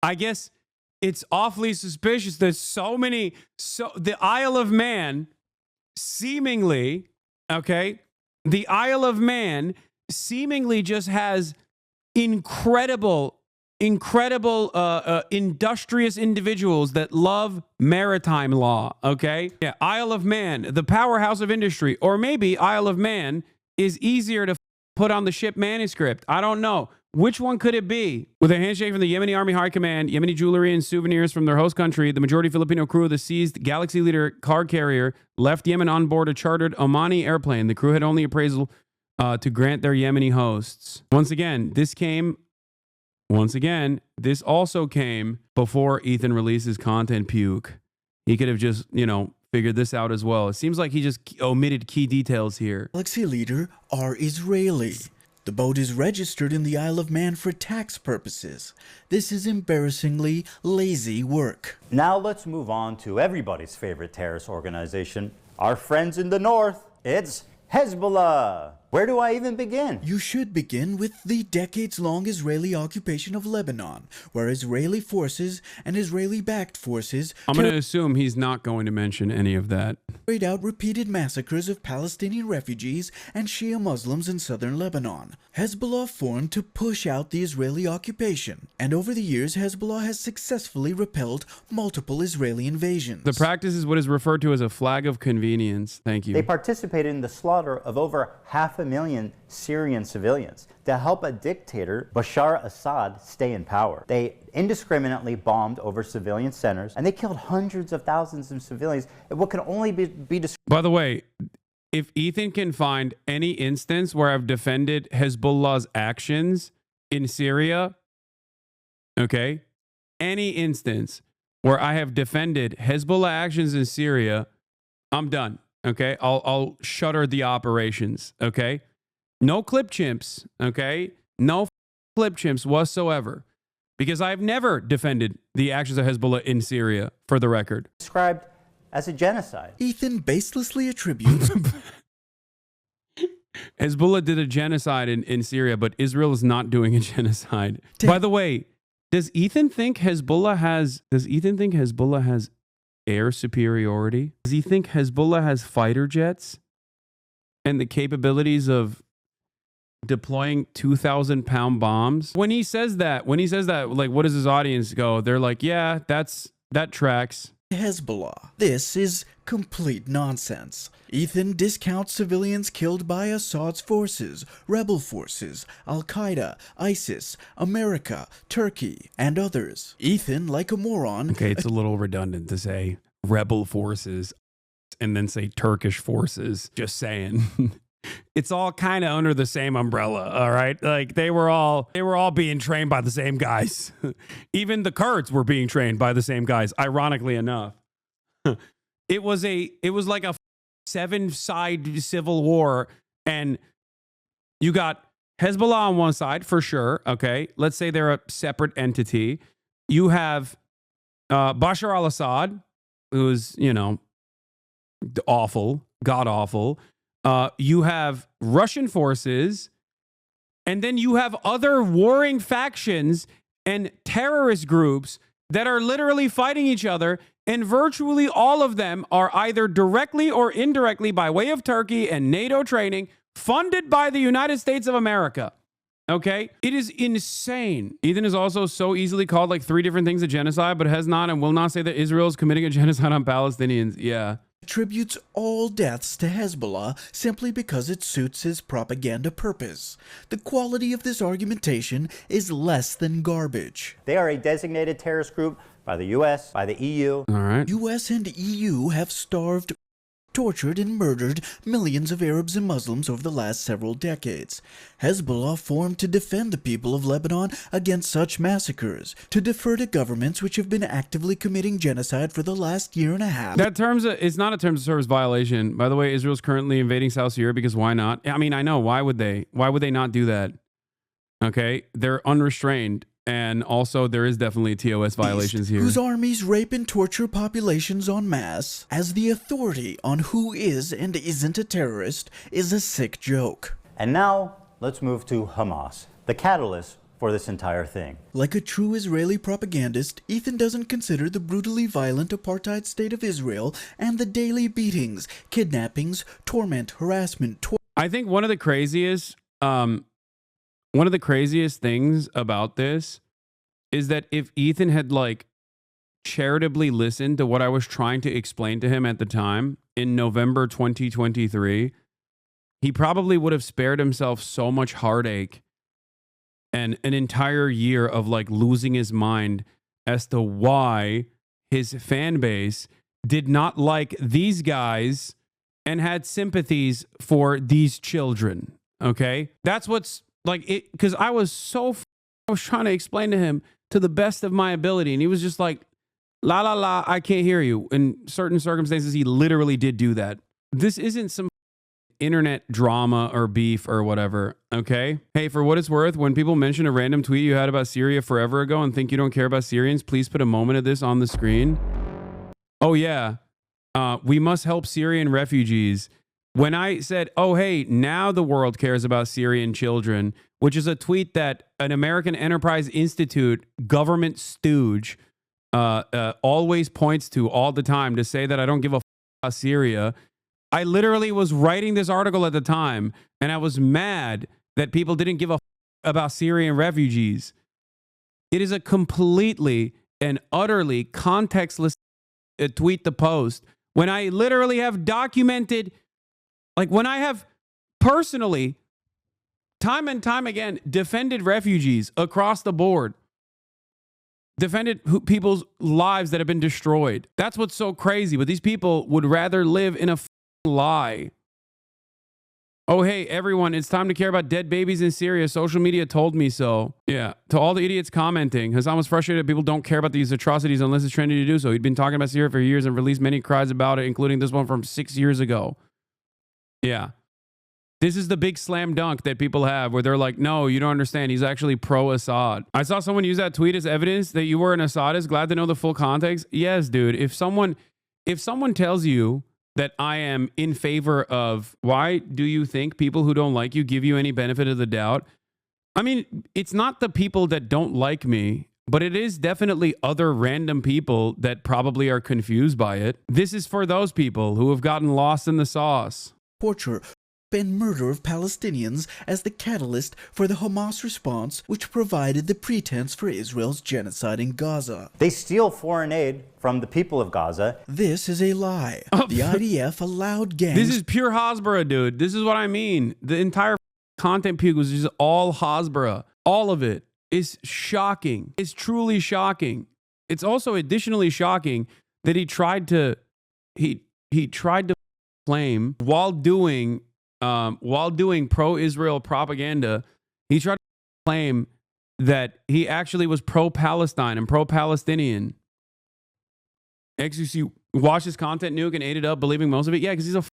I guess it's awfully suspicious that the Isle of Man seemingly, okay, the Isle of Man seemingly just has incredible industrious individuals that love maritime law, okay? Yeah, Isle of Man, the powerhouse of industry. Or maybe Isle of Man is easier to put on the ship manuscript. I don't know. Which one could it be? With a handshake from the Yemeni Army High Command, Yemeni jewelry and souvenirs from their host country, the majority Filipino crew of the seized Galaxy Leader car carrier left Yemen on board a chartered Omani airplane. The crew had only appraisal to grant their Yemeni hosts. Once again, this also came before Ethan released his content puke. He could have just, figured this out as well. It seems like he just omitted key details here.
Galaxy Leader are Israeli. The boat is registered in the Isle of Man for tax purposes. This is embarrassingly lazy work.
Now let's move on to everybody's favorite terrorist organization, our friends in the north. It's Hezbollah. Where do I even begin?
You should begin with the decades-long Israeli occupation of Lebanon, where Israeli forces and Israeli-backed forces
I'm going to assume he's not going to mention any of that.
Carried out repeated massacres of Palestinian refugees and Shia Muslims in southern Lebanon. Hezbollah formed to push out the Israeli occupation, and over the years Hezbollah has successfully repelled multiple Israeli invasions.
The practice is what is referred to as a flag of convenience. Thank you.
They participated in the slaughter of over 500,000 Syrian civilians to help a dictator, Bashar Assad, stay in power. They indiscriminately bombed over civilian centers, and they killed hundreds of thousands of civilians in what can only be described.
By the way, if Ethan can find any instance where I've defended Hezbollah's actions in Syria, okay, any instance where I have defended Hezbollah actions in Syria, I'm done. Okay, I'll shutter the operations. Okay, no clip chimps. Okay, no clip chimps whatsoever, because I've never defended the actions of Hezbollah in Syria, for the record.
Described as a genocide.
Ethan baselessly attributes
Hezbollah did a genocide in Syria, but Israel is not doing a genocide. By the way, does Ethan think Hezbollah has air superiority? Does he think Hezbollah has fighter jets and the capabilities of deploying 2,000-pound bombs? When he says that, like, what does his audience go? They're like, yeah, that tracks.
Hezbollah. This is complete nonsense. Ethan discounts civilians killed by Assad's forces, rebel forces, Al-Qaeda, ISIS, America, Turkey, and others. Ethan, like a moron...
Okay, it's a little redundant to say rebel forces and then say Turkish forces. Just saying. It's all kind of under the same umbrella, all right? Like they were all being trained by the same guys. Even the Kurds were being trained by the same guys, ironically enough. It was like a 7-side civil war, and you got Hezbollah on one side for sure, okay? Let's say they're a separate entity. You have Bashar al-Assad, who's, awful, god-awful. You have Russian forces, and then you have other warring factions and terrorist groups that are literally fighting each other, and virtually all of them are either directly or indirectly by way of Turkey and NATO training, funded by the United States of America. Okay? It is insane. Ethan is also so easily called like 3 different things a genocide, but has not and will not say that Israel is committing a genocide on Palestinians. Yeah.
Attributes all deaths to Hezbollah simply because it suits his propaganda purpose. The quality of this argumentation is less than garbage.
They are a designated terrorist group by the U.S., by the EU.
All right.
U.S. and EU have starved, tortured, and murdered millions of Arabs and Muslims over the last several decades. Hezbollah formed to defend the people of Lebanon against such massacres, to defer to governments which have been actively committing genocide for the last year and a half.
That it's not a terms of service violation. By the way, Israel's currently invading South Syria because why not? I mean, I know. Why would they? Why would they not do that? Okay? They're unrestrained. And also, there is definitely TOS violations here.
Whose armies rape and torture populations en masse, as the authority on who is and isn't a terrorist is a sick joke.
And now, let's move to Hamas, the catalyst for this entire thing.
Like a true Israeli propagandist, Ethan doesn't consider the brutally violent apartheid state of Israel and the daily beatings, kidnappings, torment, harassment,
I think one of the craziest things about this is that if Ethan had like charitably listened to what I was trying to explain to him at the time in November 2023, he probably would have spared himself so much heartache and an entire year of like losing his mind as to why his fan base did not like these guys and had sympathies for these children. Okay? That's what's like it, because I was trying to explain to him to the best of my ability, and he was just like, la la la, I can't hear you. In certain circumstances, he literally did do that. This isn't some internet drama or beef or whatever, okay? Hey, for what it's worth, when people mention a random tweet you had about Syria forever ago and think you don't care about Syrians, please put a moment of this on the screen. Oh yeah, we must help Syrian refugees. When I said, oh, hey, now the world cares about Syrian children, which is a tweet that an American Enterprise Institute government stooge always points to all the time to say that I don't give a about Syria. I literally was writing this article at the time, and I was mad that people didn't give a about Syrian refugees. It is a completely and utterly contextless tweet to post when I literally have documented... Like when I have personally, time and time again, defended refugees across the board, defended people's lives that have been destroyed. That's what's so crazy. But these people would rather live in a lie. Oh, hey, everyone, it's time to care about dead babies in Syria. Social media told me so. Yeah. To all the idiots commenting, Hasan was frustrated that people don't care about these atrocities unless it's trendy to do so. He'd been talking about Syria for years and released many cries about it, including this one from 6 years ago. Yeah. This is the big slam dunk that people have where they're like, no, you don't understand. He's actually pro-Assad. I saw someone use that tweet as evidence that you were an Assadist. Glad to know the full context. Yes, dude. If someone tells you that I am in favor of, why do you think people who don't like you give you any benefit of the doubt? I mean, it's not the people that don't like me, but it is definitely other random people that probably are confused by it. This is for those people who have gotten lost in the sauce.
Torture and murder of Palestinians as the catalyst for the Hamas response, which provided the pretense for Israel's genocide in Gaza.
They steal foreign aid from the people of Gaza.
This is a lie. The IDF allowed gangs...
This is pure Hasbara, dude. This is what I mean. The entire content puke was just all Hasbara. All of it is shocking. It's truly shocking. It's also additionally shocking that he tried to claim while doing pro-Israel propaganda, he tried to claim that he actually was pro-Palestine and pro-Palestinian. XUC watched his content nuke and ate it up, believing most of it. Yeah, because he's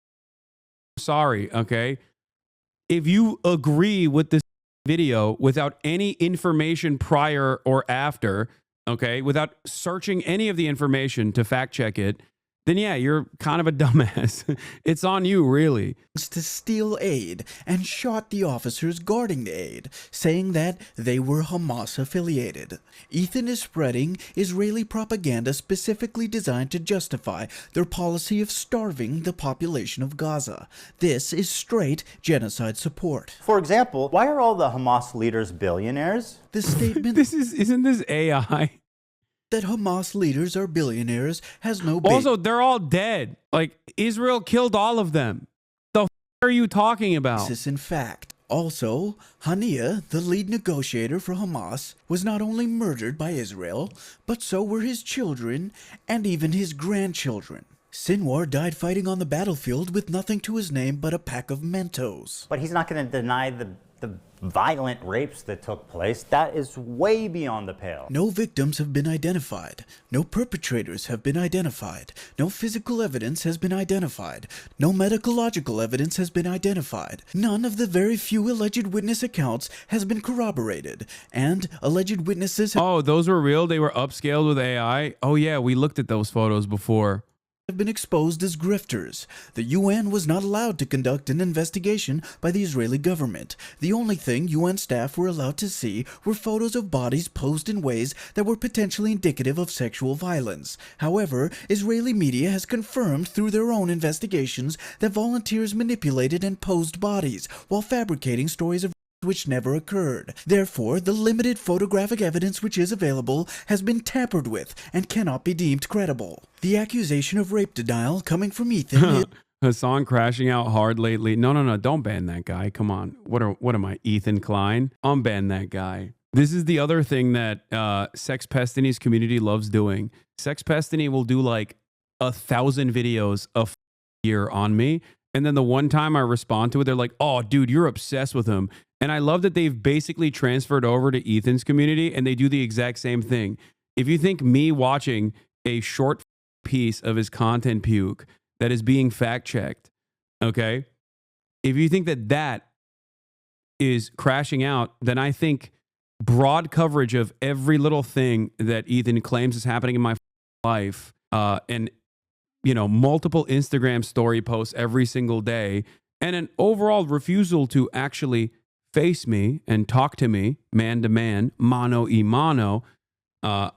sorry, okay? If you agree with this video without any information prior or after, okay, without searching any of the information to fact check it, then yeah, you're kind of a dumbass. It's on you, really.
To steal aid and shot the officers guarding the aid, saying that they were Hamas affiliated. Ethan is spreading Israeli propaganda specifically designed to justify their policy of starving the population of Gaza. This is straight genocide support.
For example, why are all the Hamas leaders billionaires?
The statement
isn't this AI?
That Hamas leaders are billionaires has no basis.
Also, they're all dead. Like, Israel killed all of them. The f are you talking about?
In fact, also, Hania, the lead negotiator for Hamas, was not only murdered by Israel, but so were his children and even his grandchildren. Sinwar died fighting on the battlefield with nothing to his name but a pack of Mentos.
But he's not going to deny the violent rapes that took place. That is way beyond the pale.
No victims have been identified. No perpetrators have been identified. No physical evidence has been identified. No medicological evidence has been identified. None of the very few alleged witness accounts has been corroborated. And alleged witnesses
Oh, those were real? They were upscaled with AI? Oh yeah, we looked at those photos before.
Have been exposed as grifters. The UN was not allowed to conduct an investigation by the Israeli government. The only thing UN staff were allowed to see were photos of bodies posed in ways that were potentially indicative of sexual violence. However, Israeli media has confirmed through their own investigations that volunteers manipulated and posed bodies while fabricating stories of which never occurred. Therefore, the limited photographic evidence which is available has been tampered with and cannot be deemed credible. The accusation of rape denial coming from Ethan
Hasan crashing out hard lately. No, don't ban that guy. Come on. What am I, Ethan Klein? Unban that guy. This is the other thing that Sex Pestini's community loves doing. Sex Pestini will do like 1,000 videos a year on me. And then the one time I respond to it, they're like, oh, dude, you're obsessed with him. And I love that they've basically transferred over to Ethan's community and they do the exact same thing. If you think me watching a short piece of his content puke that is being fact checked, okay, if you think that that is crashing out, then I think broad coverage of every little thing that Ethan claims is happening in my life and, you know, multiple Instagram story posts every single day and an overall refusal to actually face me and talk to me man to man, mano y mano,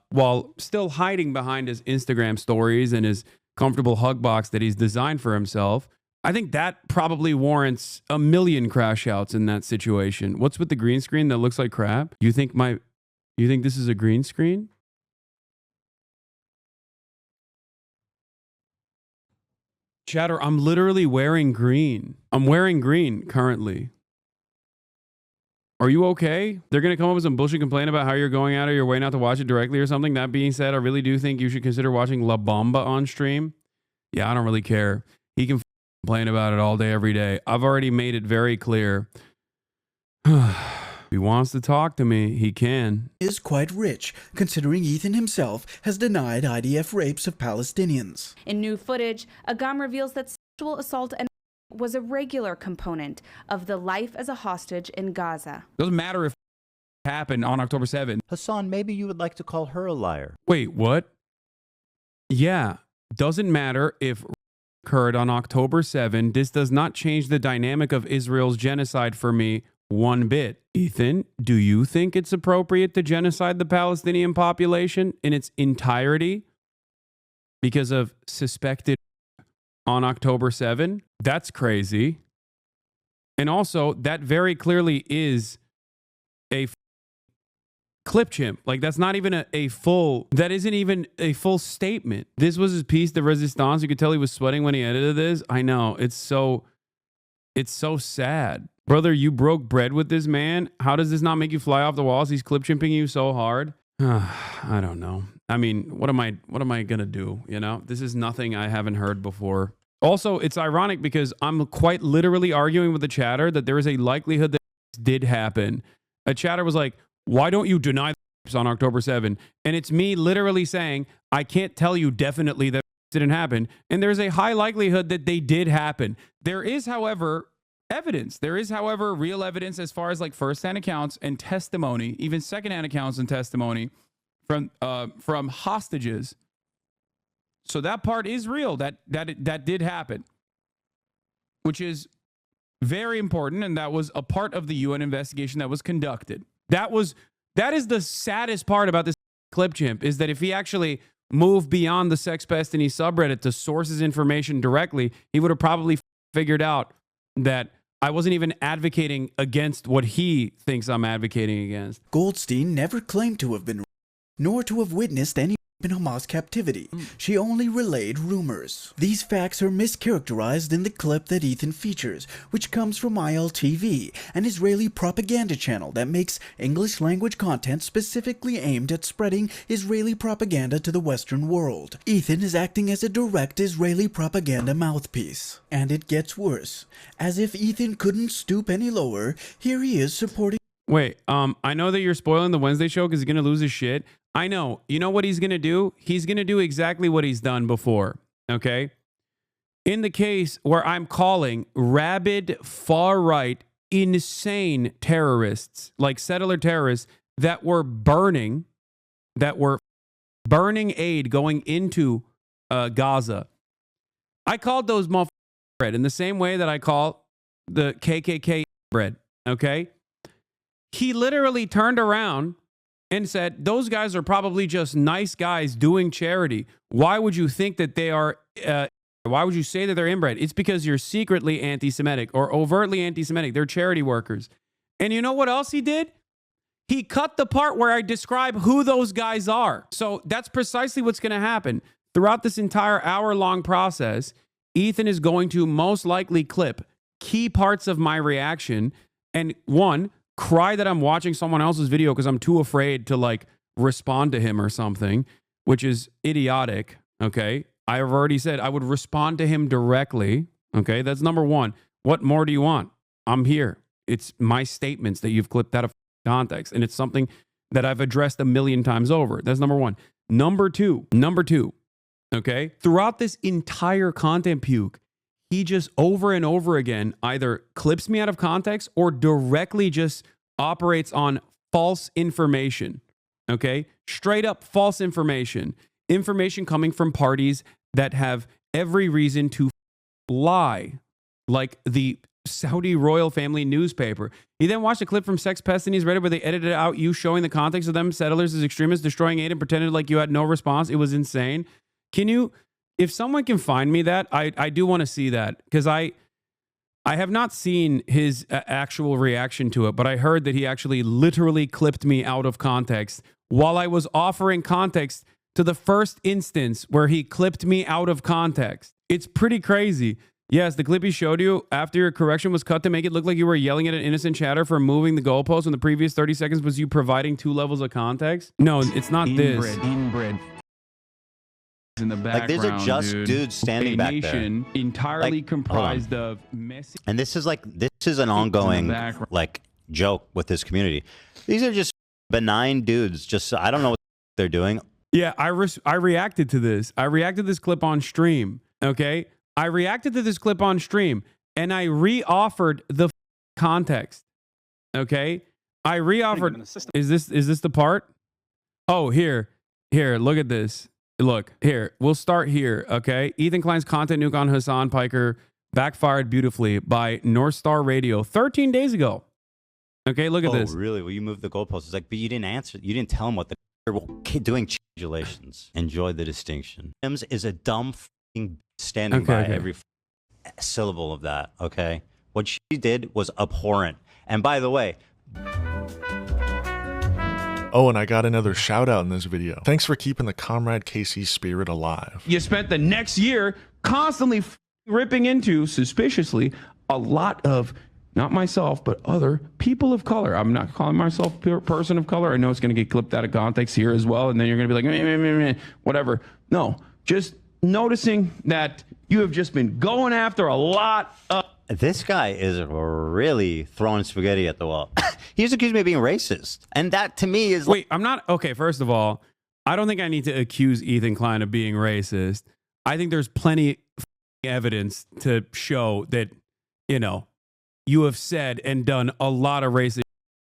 while still hiding behind his Instagram stories and his comfortable hug box that he's designed for himself. I think that probably warrants 1 million crash outs in that situation. What's with the green screen that looks like crap? You think this is a green screen? Chatter, I'm literally wearing green. I'm wearing green currently. Are you okay? They're going to come up with some bullshit complaint about how you're going out of your way not to watch it directly or something. That being said, I really do think you should consider watching La Bamba on stream. Yeah, I don't really care. He can complain about it all day, every day. I've already made it very clear. If he wants to talk to me, he can.
Is quite rich, considering Ethan himself has denied IDF rapes of Palestinians.
In new footage, Agam reveals that sexual assault and was a regular component of the life as a hostage in Gaza.
Doesn't matter if it happened on October 7th.
Hassan, maybe you would like to call her a liar.
Wait, what? Yeah, doesn't matter if occurred on October 7. This does not change the dynamic of Israel's genocide for me one bit. Ethan, do you think it's appropriate to genocide the Palestinian population in its entirety because of suspected on October 7? That's crazy. And also, that very clearly is a clip chimp. Like, that's not even a full, that isn't even a full statement. This was his piece de resistance. You could tell he was sweating when he edited this. I know. It's so sad. Brother, you broke bread with this man. How does this not make you fly off the walls? He's clip chimping you so hard. I don't know. I mean, what am I going to do? You know, this is nothing I haven't heard before. Also, it's ironic because I'm quite literally arguing with the chatter that there is a likelihood that this did happen. A chatter was like, why don't you deny this on October 7? And it's me literally saying, I can't tell you definitely that this didn't happen. And there's a high likelihood that they did happen. There is, however, evidence. There is, however, real evidence as far as like firsthand accounts and testimony, even secondhand accounts and testimony from hostages. So that part is real. That did happen, which is very important, and that was a part of the UN investigation that was conducted. That is the saddest part about this clip chimp, is that if he actually moved beyond the Sex Destiny subreddit to source his information directly, he would have probably figured out that I wasn't even advocating against what he thinks I'm advocating against.
Goldstein never claimed to have been, nor to have witnessed any in Hamas captivity. She only relayed rumors. These facts are mischaracterized in the clip that Ethan features, which comes from ILTV, an Israeli propaganda channel that makes English language content specifically aimed at spreading Israeli propaganda to the Western world. Ethan is acting as a direct Israeli propaganda mouthpiece. And it gets worse. As if Ethan couldn't stoop any lower, here he is supporting.
Wait, I know that you're spoiling the Wednesday show because he's going to lose his shit. I know. You know what he's going to do? He's going to do exactly what he's done before, okay? In the case where I'm calling rabid, far-right, insane terrorists, like settler terrorists, that were burning aid going into Gaza. I called those motherfuckers bread in the same way that I call the KKK bread, okay? He literally turned around and said, those guys are probably just nice guys doing charity. Why would you think that they are, why would you say that they're inbred? It's because you're secretly anti-Semitic or overtly anti-Semitic. They're charity workers. And you know what else he did? He cut the part where I describe who those guys are. So that's precisely what's going to happen. Throughout this entire hour-long process, Ethan is going to most likely clip key parts of my reaction and, one, cry that I'm watching someone else's video because I'm too afraid to like respond to him or something, which is idiotic. Okay. I've already said I would respond to him directly. Okay. That's number one. What more do you want? I'm here. It's my statements that you've clipped out of context. And it's something that I've addressed a million times over. That's number one. Number two. Okay. Throughout this entire content puke, he just over and over again either clips me out of context or directly just operates on false information. Okay? Straight up false information. Information coming from parties that have every reason to lie, like the Saudi royal family newspaper. He then watched a clip from Sex Destiny's Reddit where they edited out you showing the context of them settlers as extremists destroying aid and pretended like you had no response. It was insane. Can you... If someone can find me that, I do want to see that, because I have not seen his actual reaction to it, but I heard that he actually literally clipped me out of context while I was offering context to the first instance where he clipped me out of context. It's pretty crazy. Yes, the clip he showed you after your correction was cut to make it look like you were yelling at an innocent chatter for moving the goalpost when the previous 30 seconds was you providing 2 levels of context. No, it's not this.
Inbred. In the background,
like these are just dudes standing back
nation
there,
entirely
like,
comprised of messy.
And this is an ongoing like joke with this community. These are just benign dudes. Just I don't know what they're doing.
Yeah, I reacted to this. I reacted to this clip on stream. Okay, I reacted to this clip on stream, and I re-offered the context. Okay, I re-offered. Is this the part? Oh, here, look at this. Look here. We'll start here. Okay, Ethan Klein's content nuke on Hasan Piker backfired beautifully by North Star Radio 13 days ago. Okay, look at this.
Oh, really? Well, you moved the goalposts. It's like, but you didn't answer. You didn't tell him what they're doing. Congratulations. Enjoy the distinction. Sims is a dumb standing by every syllable of that. Okay, what she did was abhorrent. And by the way.
Oh, and I got another shout out in this video. Thanks for keeping the Comrade Casey spirit alive.
You spent the next year constantly ripping into, suspiciously, a lot of, not myself, but other people of color. I'm not calling myself a person of color. I know it's going to get clipped out of context here as well. And then you're going to be like, meh, meh, meh, meh, whatever. No, just noticing that you have just been going after a lot of.
This guy is really throwing spaghetti at the wall. He's accused me of being racist. And that to me is.
Wait, I'm not. Okay, first of all, I don't think I need to accuse Ethan Klein of being racist. I think there's plenty of evidence to show that, you know, you have said and done a lot of racist,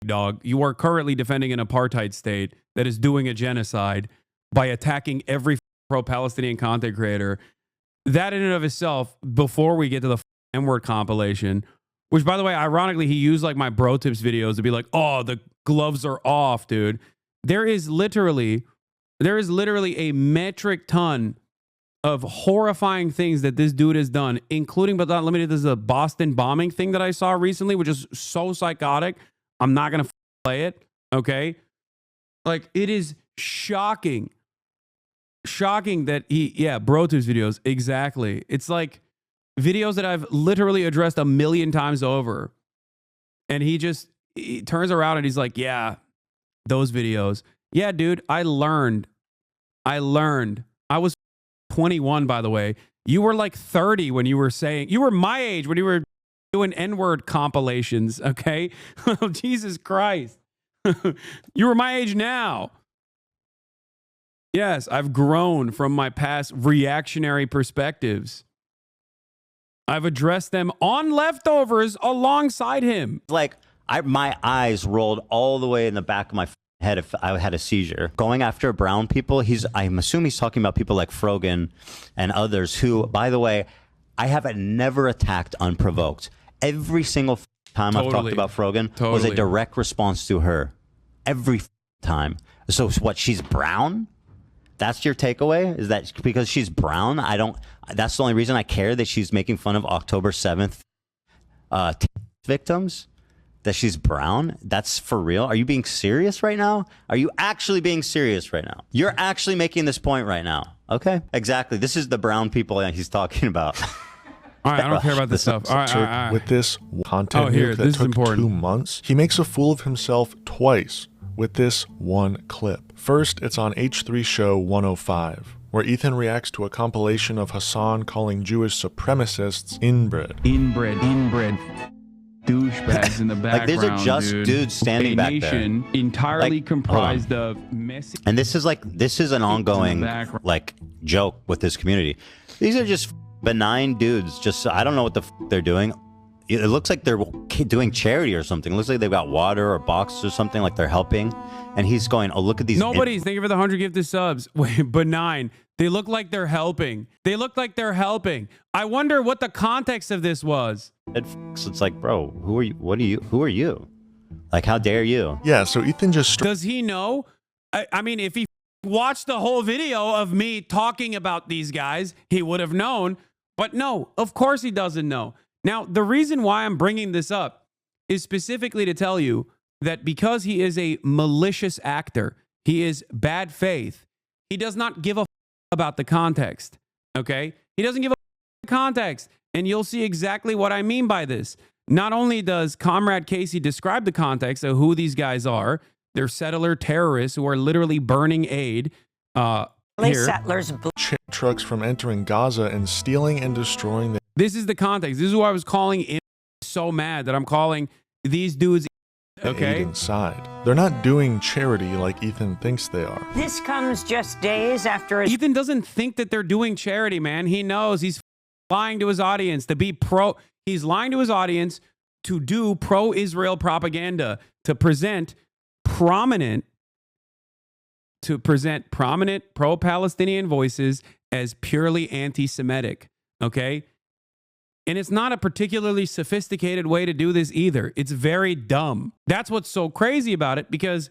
dog. You are currently defending an apartheid state that is doing a genocide by attacking every pro-Palestinian content creator. That in and of itself, before we get to the N-word compilation, which, by the way, ironically, he used like my bro tips videos to be like, oh, the gloves are off, dude. There is literally a metric ton of horrifying things that this dude has done, including but not limited to the Boston bombing thing that I saw recently, which is so psychotic. I'm not going to play it, okay? Like, it is shocking. Shocking that bro tips videos, exactly. It's like videos that I've literally addressed 1,000,000 times over. And he turns around and he's like, yeah, those videos. Yeah, dude, I learned. I was 21, by the way. You were like 30 when you were saying, you were my age when you were doing N-word compilations, okay? Jesus Christ. You were my age now. Yes, I've grown from my past reactionary perspectives. I've addressed them on leftovers alongside him.
Like, my eyes rolled all the way in the back of my head if I had a seizure. Going after brown people, I'm assuming he's talking about people like Frogan and others who, by the way, I have never attacked unprovoked. Every single time I've talked about Frogan was a direct response to her. Every time. So what, she's brown? That's your takeaway? Is that because she's brown? That's the only reason I care that she's making fun of October 7th victims? That she's brown? That's for real? Are you being serious right now? Are you actually being serious right now? You're actually making this point right now. Okay, exactly. This is the brown people that he's talking about.
All right, I don't care about this stuff. All right.
With this content nuke that took 2 months, he makes a fool of himself twice with this one clip. First, it's on H3 Show 105, where Ethan reacts to a compilation of Hasan calling Jewish supremacists inbred.
Inbred. Douchebags in the background.
Like, there's a just dude standing back there.
A nation entirely comprised of messy.
And this is an ongoing like joke with this community. These are just benign dudes. I don't know what the they're doing. It looks like they're doing charity or something. It looks like they've got water or boxes or something, like they're helping. And he's going, oh, look at these.
Thank you for the 100 gifted subs. Wait, benign. They look like they're helping. I wonder what the context of this was.
It's like, bro, who are you? Who are you? Like, how dare you?
Yeah, so Ethan just...
Does he know? I mean, if he watched the whole video of me talking about these guys, he would have known. But no, of course he doesn't know. Now, the reason why I'm bringing this up is specifically to tell you that because he is a malicious actor, he is bad faith, he does not give a about the context, okay? He doesn't give a context, and you'll see exactly what I mean by this. Not only does Comrade Casey describe the context of who these guys are, they're settler terrorists who are literally burning aid here.
Settlers trucks from entering Gaza and stealing and destroying.
This is the context. This is why I was calling him so mad that I'm calling these dudes. Okay.
Inside. They're not doing charity like Ethan thinks they are.
This comes just days after
Ethan doesn't think that they're doing charity, man. He knows he's lying to his audience to be pro. He's lying to his audience to do pro-Israel propaganda, to present prominent pro-Palestinian voices as purely anti-Semitic, okay? And it's not a particularly sophisticated way to do this either. It's very dumb. That's what's so crazy about it, because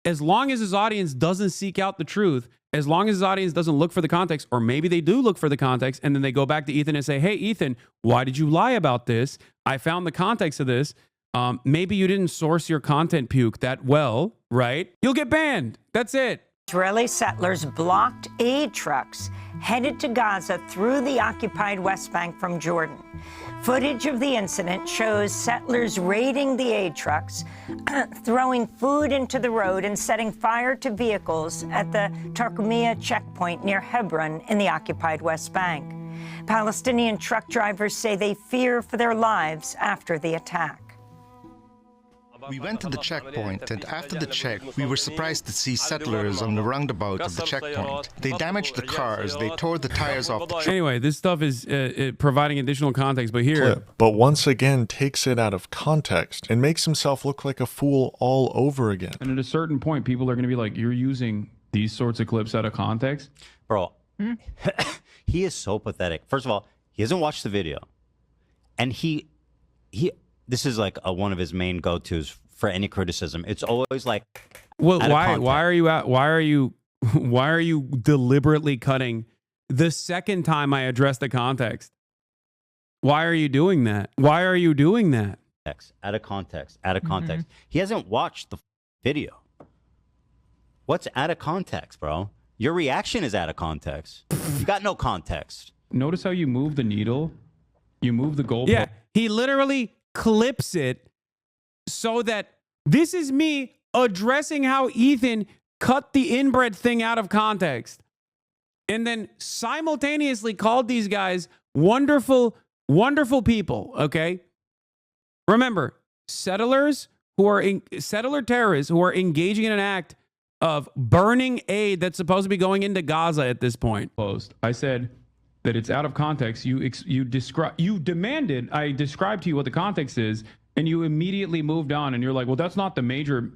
as long as his audience doesn't seek out the truth, as long as his audience doesn't look for the context, or maybe they do look for the context, and then they go back to Ethan and say, hey, Ethan, why did you lie about this? I found the context of this. Maybe you didn't source your content, Puke, that well, right? You'll get banned. That's it.
Israeli settlers blocked aid trucks headed to Gaza through the occupied West Bank from Jordan. Footage of the incident shows settlers raiding the aid trucks, throwing food into the road and setting fire to vehicles at the Tarkumia checkpoint near Hebron in the occupied West Bank. Palestinian truck drivers say they fear for their lives after the attack.
We went to the checkpoint, and after the check, we were surprised to see settlers on the roundabout of the checkpoint. They damaged the cars, they tore the tires off the truck.
Anyway, this stuff is providing additional context, but here...
But once again takes it out of context and makes himself look like a fool all over again.
And at a certain point, people are going to be like, you're using these sorts of clips out of context?
Bro, he is so pathetic. First of all, he hasn't watched the video. And this is like one of his main go-tos for any criticism. It's always like,
well, why are you deliberately cutting the second time I address the context? Why are you doing that? Why are you doing that?
Out of context. He hasn't watched the video. What's out of context, bro? Your reaction is out of context. You got no context.
Notice how you move the needle? You move the goalpost.
Yeah, he literally clips it so that this is me addressing how Ethan cut the inbred thing out of context, and then simultaneously called these guys wonderful, wonderful people. Okay, remember, settler terrorists who are engaging in an act of burning aid that's supposed to be going into Gaza at this point.
I said that it's out of context. You demanded I describe to you what the context is, and you immediately moved on, and you're like, well, that's not the major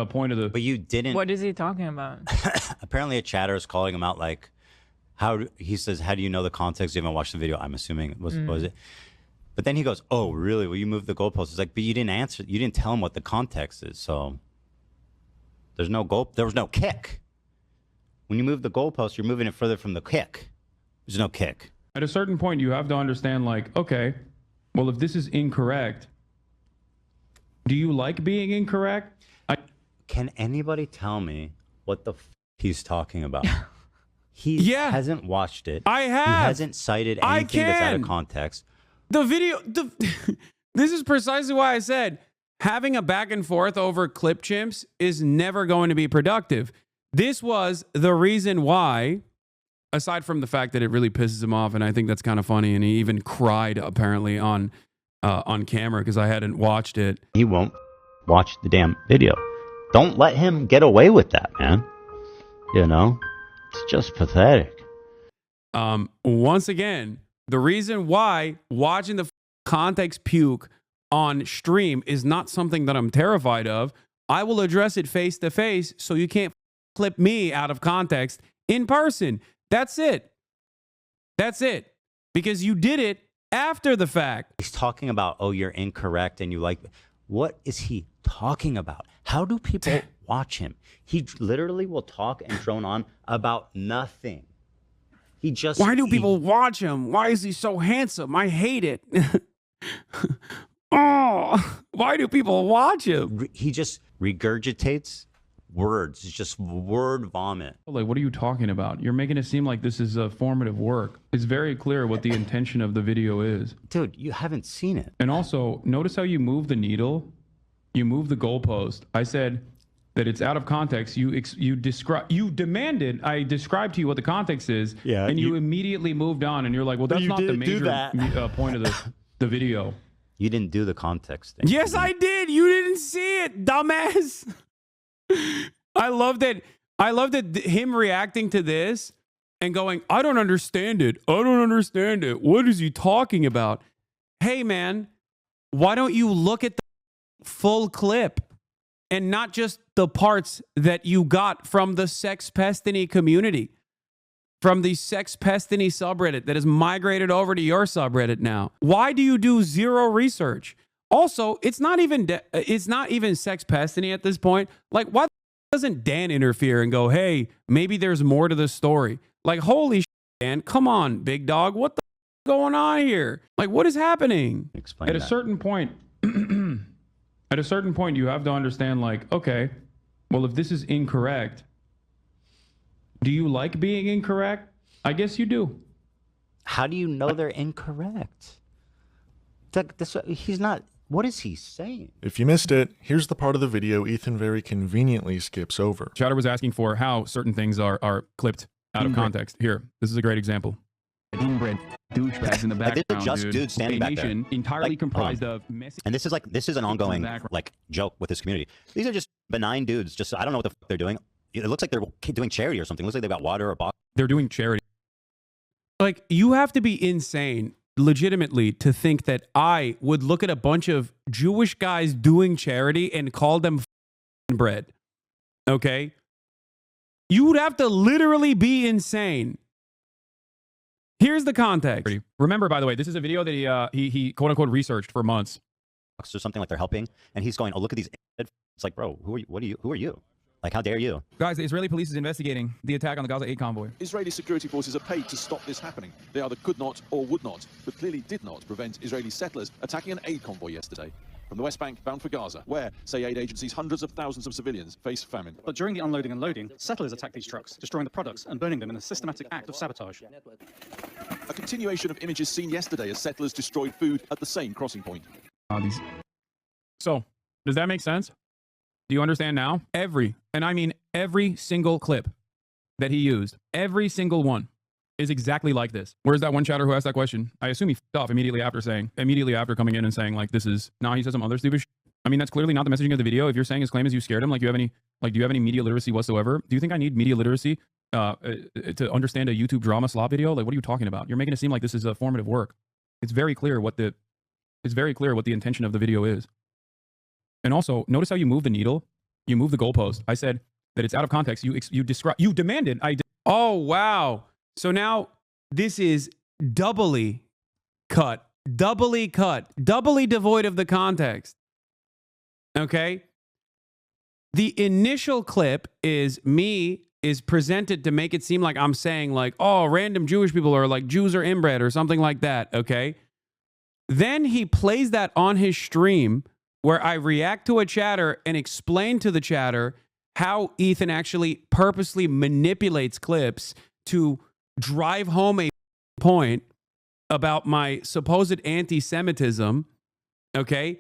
point of the...
But you didn't...
What is he talking about?
Apparently a chatter is calling him out, like, he says, how do you know the context? You haven't watched the video, I'm assuming. Was it? But then he goes, oh, really? Well, you moved the goalpost. It's like, but you didn't answer. You didn't tell him what the context is, so... There was no kick. When you move the goalpost, you're moving it further from the kick. There's no kick.
At a certain point, you have to understand, like, okay, well, if this is incorrect, do you like being incorrect?
Can anybody tell me what the he's talking about? He hasn't watched it.
I have.
He hasn't cited anything that's out of context.
The video, this is precisely why I said having a back and forth over clip chimps is never going to be productive. This was the reason why, aside from the fact that it really pisses him off, and I think that's kind of funny, and he even cried apparently on camera because I hadn't watched it.
He won't watch the damn video. Don't let him get away with that, man. You know, it's just pathetic.
Once again, the reason why watching the context puke on stream is not something that I'm terrified of. I will address it face to face, so you can't clip me out of context in person. That's it. That's it. Because you did it after the fact.
He's talking about, oh, you're incorrect and you like... What is he talking about? How do people watch him? He literally will talk and drone on about nothing.
Why do people watch him? Why is he so handsome? I hate it. Oh, why do people watch him?
He just regurgitates words. It's just word vomit.
Like, what are you talking about? You're making it seem like this is a formative work. It's very clear what the intention of the video is.
Dude, you haven't seen it.
And also, notice how you move the needle. You move the goalpost. I said that it's out of context. You demanded I describe to you what the context is, and you immediately moved on, and you're like, well, that's not the major point of the video.
You didn't do the context thing.
Yes, I did. You didn't see it, dumbass. I love that him reacting to this and going, I don't understand it. I don't understand it. What is he talking about? hey man, why don't you look at the full clip and not just the parts that you got from the Sex Pestiny community, from the Sex Pestiny subreddit that has migrated over to your subreddit now? Why do you do zero research? Also, it's not even Sex Pestiny at this point. Like, why doesn't Dan interfere and go, hey, maybe there's more to the story? Like, holy shit, Dan, come on, big dog. What the going on here? Like, what is happening?
Explain
At a certain point, at a certain point, you have to understand, like, okay, well, if this is incorrect, do you like being incorrect? I guess you do.
How do you know they're incorrect? He's not. What is he saying?
If you missed it, here's the part of the video Ethan very conveniently skips over.
Chatter was asking for how certain things are clipped out of context. Here, this is a great example.
Inbred douchebags in the background.
These are just dudes standing back there.
Entirely comprised of
and this is an ongoing like joke with this community. These are just benign dudes. Just I don't know what the fuck they're doing. It looks like they're doing charity or something. It looks like they've got water or box.
They're doing charity. Like, you have to be insane, legitimately, to think that I would look at a bunch of Jewish guys doing charity and call them bread. Okay? You would have to literally be insane. Here's the context. Remember, by the way, this is a video that he quote unquote researched for months.
Or something like they're helping, and he's going, "Oh, look at these." It's like, bro, who are you? Who are you? Like, how dare you?
Guys, the Israeli police is investigating the attack on the Gaza aid convoy.
Israeli security forces are paid to stop this happening. They either could not or would not, but clearly did not prevent Israeli settlers attacking an aid convoy yesterday from the West Bank bound for Gaza, where, say aid agencies, hundreds of thousands of civilians face famine.
But during the unloading and loading, settlers attacked these trucks, destroying the products and burning them in a systematic act of sabotage.
A continuation of images seen yesterday as settlers destroyed food at the same crossing point.
So, does that make sense? Do you understand now? And I mean every single clip that he used, every single one is exactly like this. Where's that one chatter who asked that question? I assume he f***ed off immediately after coming in and saying, like, this is, now he said some other stupid shit. I mean, that's clearly not the messaging of the video. If you're saying his claim is you scared him, like, do you have any media literacy whatsoever? Do you think I need media literacy to understand a YouTube drama slop video? Like, what are you talking about? You're making it seem like this is a formative work. It's very clear what the intention of the video is. And also, notice how you move the needle. You move the goalpost. I said that it's out of context. You demanded. Oh, wow. So now this is doubly cut, doubly devoid of the context. Okay? The initial clip is presented to make it seem like I'm saying, like, oh, random Jewish people are like Jews are inbred or something like that. Okay? Then he plays that on his stream where I react to a chatter and explain to the chatter how Ethan actually purposely manipulates clips to drive home a point about my supposed anti-Semitism, okay?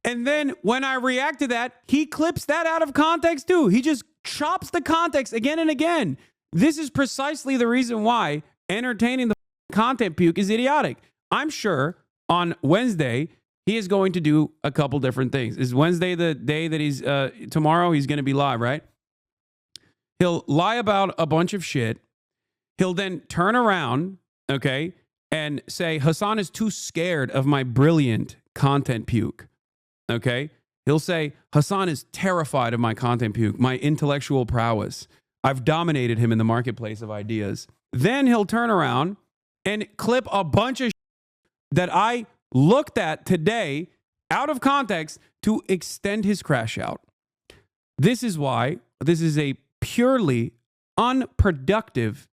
And then when I react to that, he clips that out of context too. He just chops the context again and again. This is precisely the reason why entertaining the content puke is idiotic. I'm sure on Wednesday, he is going to do a couple different things. Is Wednesday the day that he's, tomorrow he's going to be live, right? He'll lie about a bunch of shit. He'll then turn around, okay, and say, Hasan is too scared of my brilliant content puke, okay? He'll say, Hasan is terrified of my content puke, my intellectual prowess. I've dominated him in the marketplace of ideas. Then he'll turn around and clip a bunch of shit that I looked at today out of context to extend his crash out. This is why this is a purely unproductive,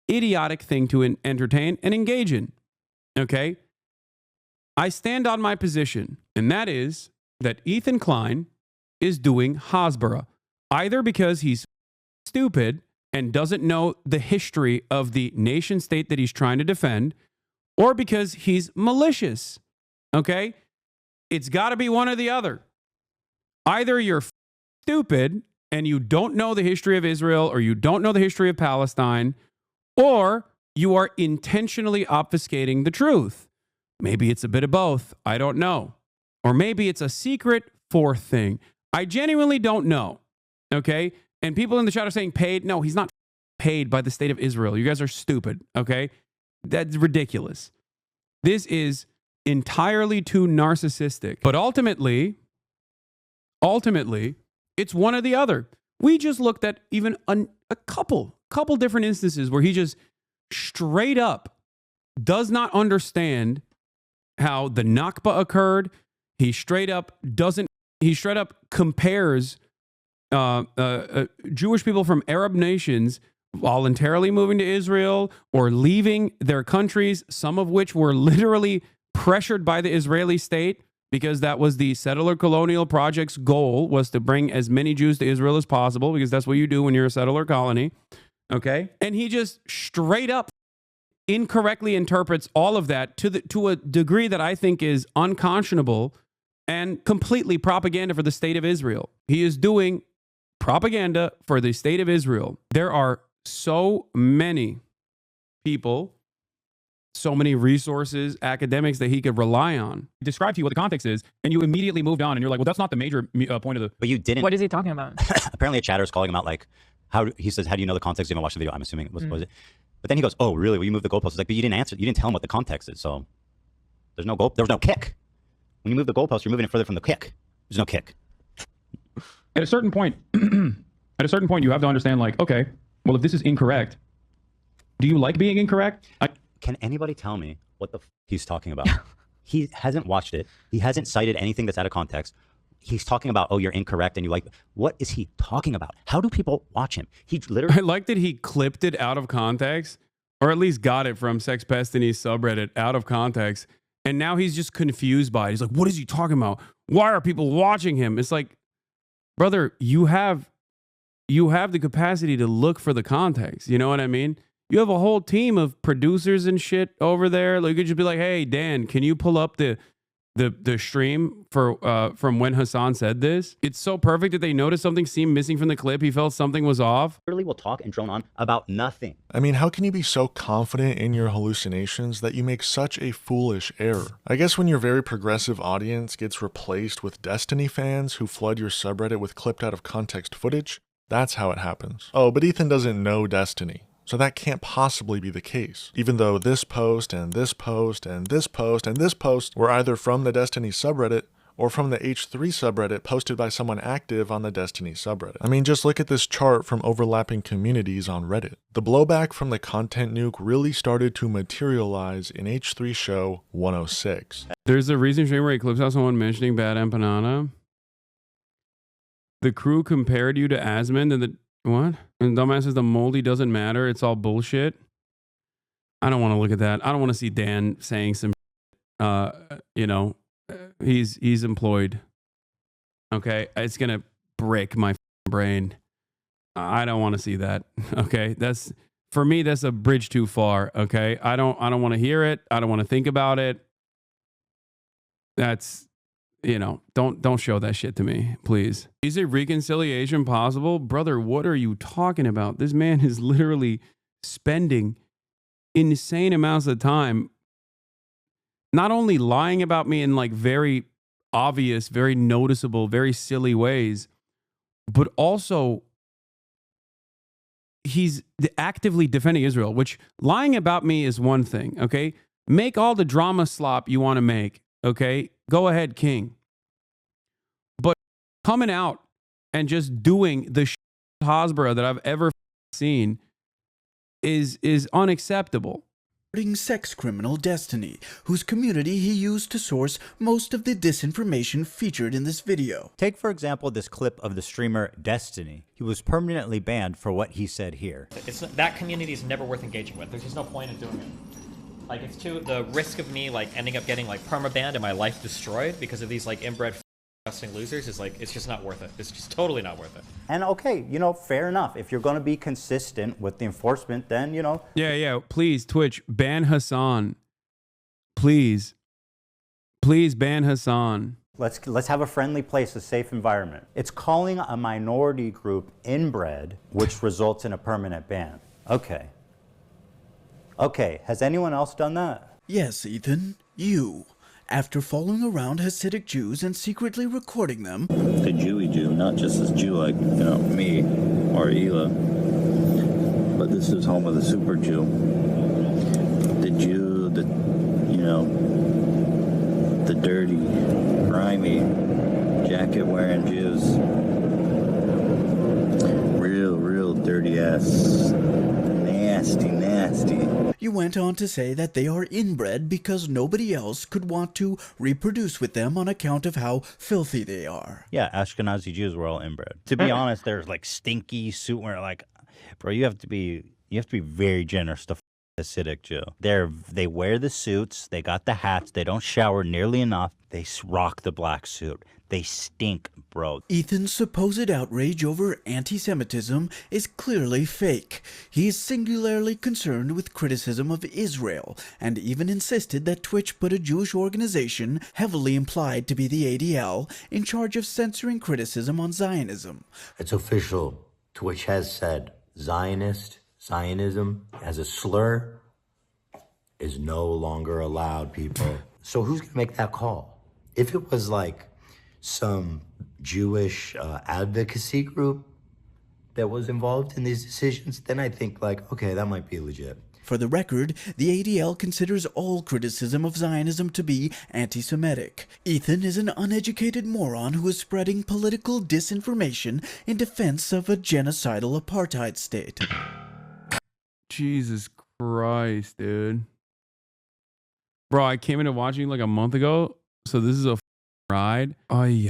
idiotic thing to entertain and engage in. Okay? I stand on my position, and that is that Ethan Klein is doing Hasbara, either because he's stupid and doesn't know the history of the nation state that he's trying to defend, or because he's malicious, okay? It's got to be one or the other. Either you're stupid and you don't know the history of Israel, or you don't know the history of Palestine, or you are intentionally obfuscating the truth. Maybe it's a bit of both. I don't know. Or maybe it's a secret fourth thing. I genuinely don't know, okay? And people in the chat are saying paid. No, he's not paid by the state of Israel. You guys are stupid, okay? That's ridiculous. This is entirely too narcissistic. But ultimately, it's one or the other. We just looked at even a couple different instances where he just straight up does not understand how the Nakba occurred. He straight up compares Jewish people from Arab nations voluntarily moving to Israel or leaving their countries, some of which were literally pressured by the Israeli state, because that was the settler colonial project's goal, was to bring as many Jews to Israel as possible, because that's what you do when you're a settler colony. Okay? And he just straight up incorrectly interprets all of that to a degree that I think is unconscionable and completely propaganda for the state of Israel. He is doing propaganda for the state of Israel. There are so many people, so many resources, academics that he could rely on. Describe to you what the context is, and you immediately moved on, and you're like, well, that's not the major point of the...
But you didn't...
What is he talking about?
Apparently a chatter is calling him out, like, he says, how do you know the context? You haven't watched the video. I'm assuming it was it? But then he goes, oh, really? Well, you moved the goalpost. It's like, but you didn't answer. You didn't tell him what the context is, so there's no goal. There was no kick. When you move the goalpost, you're moving it further from the kick. There's no kick.
At a certain point, you have to understand, like, okay, well, if this is incorrect, do you like being incorrect?
Can anybody tell me what the he's talking about? He hasn't watched it. He hasn't cited anything that's out of context. He's talking about, oh, you're incorrect, and you like, what is he talking about? How do people watch him? He literally...
I like that he clipped it out of context, or at least got it from Sex Pestini's subreddit out of context, and now he's just confused by it. He's like, what is he talking about? Why are people watching him? It's like, brother, you have the capacity to look for the context. You know what I mean? You have a whole team of producers and shit over there. Like, you could just be like, hey, Dan, can you pull up the stream for from when Hasan said this? It's so perfect that they noticed something seemed missing from the clip. He felt something was off.
Literally will talk and drone on about nothing.
I mean, how can you be so confident in your hallucinations that you make such a foolish error? I guess when your very progressive audience gets replaced with Destiny fans who flood your subreddit with clipped out of context footage, that's how it happens. Oh, but Ethan doesn't know Destiny. So that can't possibly be the case, even though this post and this post and this post and this post were either from the Destiny subreddit or from the H3 subreddit posted by someone active on the Destiny subreddit. I mean, just look at this chart from overlapping communities on Reddit. The blowback from the content nuke really started to materialize in H3 show 106.
There's a recent stream where he clips out someone mentioning Bad Empanada. The crew compared you to Asmund and the... What? And dumbass says the moldy doesn't matter. It's all bullshit. I don't want to look at that. I don't want to see Dan saying some, he's employed. Okay. It's going to break my brain. I don't want to see that. Okay. For me, that's a bridge too far. Okay. I don't want to hear it. I don't want to think about it. That's, don't show that shit to me, please. Is a reconciliation possible? Brother, what are you talking about? This man is literally spending insane amounts of time not only lying about me in like very obvious, very noticeable, very silly ways, but also he's actively defending Israel, which lying about me is one thing, okay? Make all the drama slop you want to make, okay? Go ahead, King. But coming out and just doing the Hasbara that I've ever seen is unacceptable.
Sex criminal Destiny, whose community he used to source most of the disinformation featured in this video.
Take, for example, this clip of the streamer Destiny. He was permanently banned for what he said here.
That community is never worth engaging with. There's just no point in doing it. Like, it's the risk of me, like, ending up getting, like, permabanned and my life destroyed because of these, like, inbred disgusting losers is, like, it's just not worth it. It's just totally not worth it.
And, okay, fair enough. If you're going to be consistent with the enforcement, then,
Yeah, please, Twitch, ban Hasan. Please. Please ban Hasan.
Let's have a friendly place, a safe environment. It's calling a minority group inbred, which results in a permanent ban. Okay. Okay, has anyone else done that?
Yes, Ethan, you. After following around Hasidic Jews and secretly recording them.
The Jewy Jew, not just this Jew like, me or Ela, but this is home of the super Jew. The Jew that, know, the dirty, grimy, jacket-wearing Jews. Real dirty ass. Nasty.
You went on to say that they are inbred because nobody else could want to reproduce with them on account of how filthy they are.
Yeah, Ashkenazi Jews were all inbred. To be honest, there's like stinky suit wearing, like, bro, you have to be very generous to Hasidic Jew. They wear the suits, they got the hats, they don't shower nearly enough, they rock the black suit. They stink, bro.
Ethan's supposed outrage over anti-Semitism is clearly fake. He is singularly concerned with criticism of Israel, and even insisted that Twitch put a Jewish organization, heavily implied to be the ADL, in charge of censoring criticism on Zionism.
It's official. Twitch has said Zionism as a slur is no longer allowed, people. So who's going to make that call? If it was like some Jewish advocacy group that was involved in these decisions, then I think, like, okay, that might be legit.
For the record, the ADL considers all criticism of Zionism to be anti-Semitic. Ethan is an uneducated moron who is spreading political disinformation in defense of a genocidal apartheid state.
Jesus Christ, dude. Bro, I came into watching like a month ago, so this is a ride. Ay.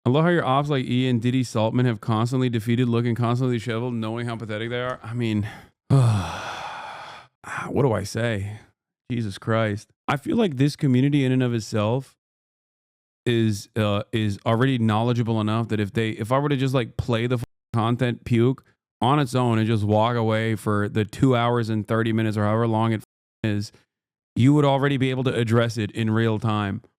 I love how your ops like E and Diddy Saltman have constantly defeated, looking constantly disheveled, knowing how pathetic they are. I mean, what do I say? Jesus Christ. I feel like this community in and of itself is already knowledgeable enough that if I were to just like play the content puke on its own and just walk away for the 2 hours and 30 minutes or however long it is, you would already be able to address it in real time.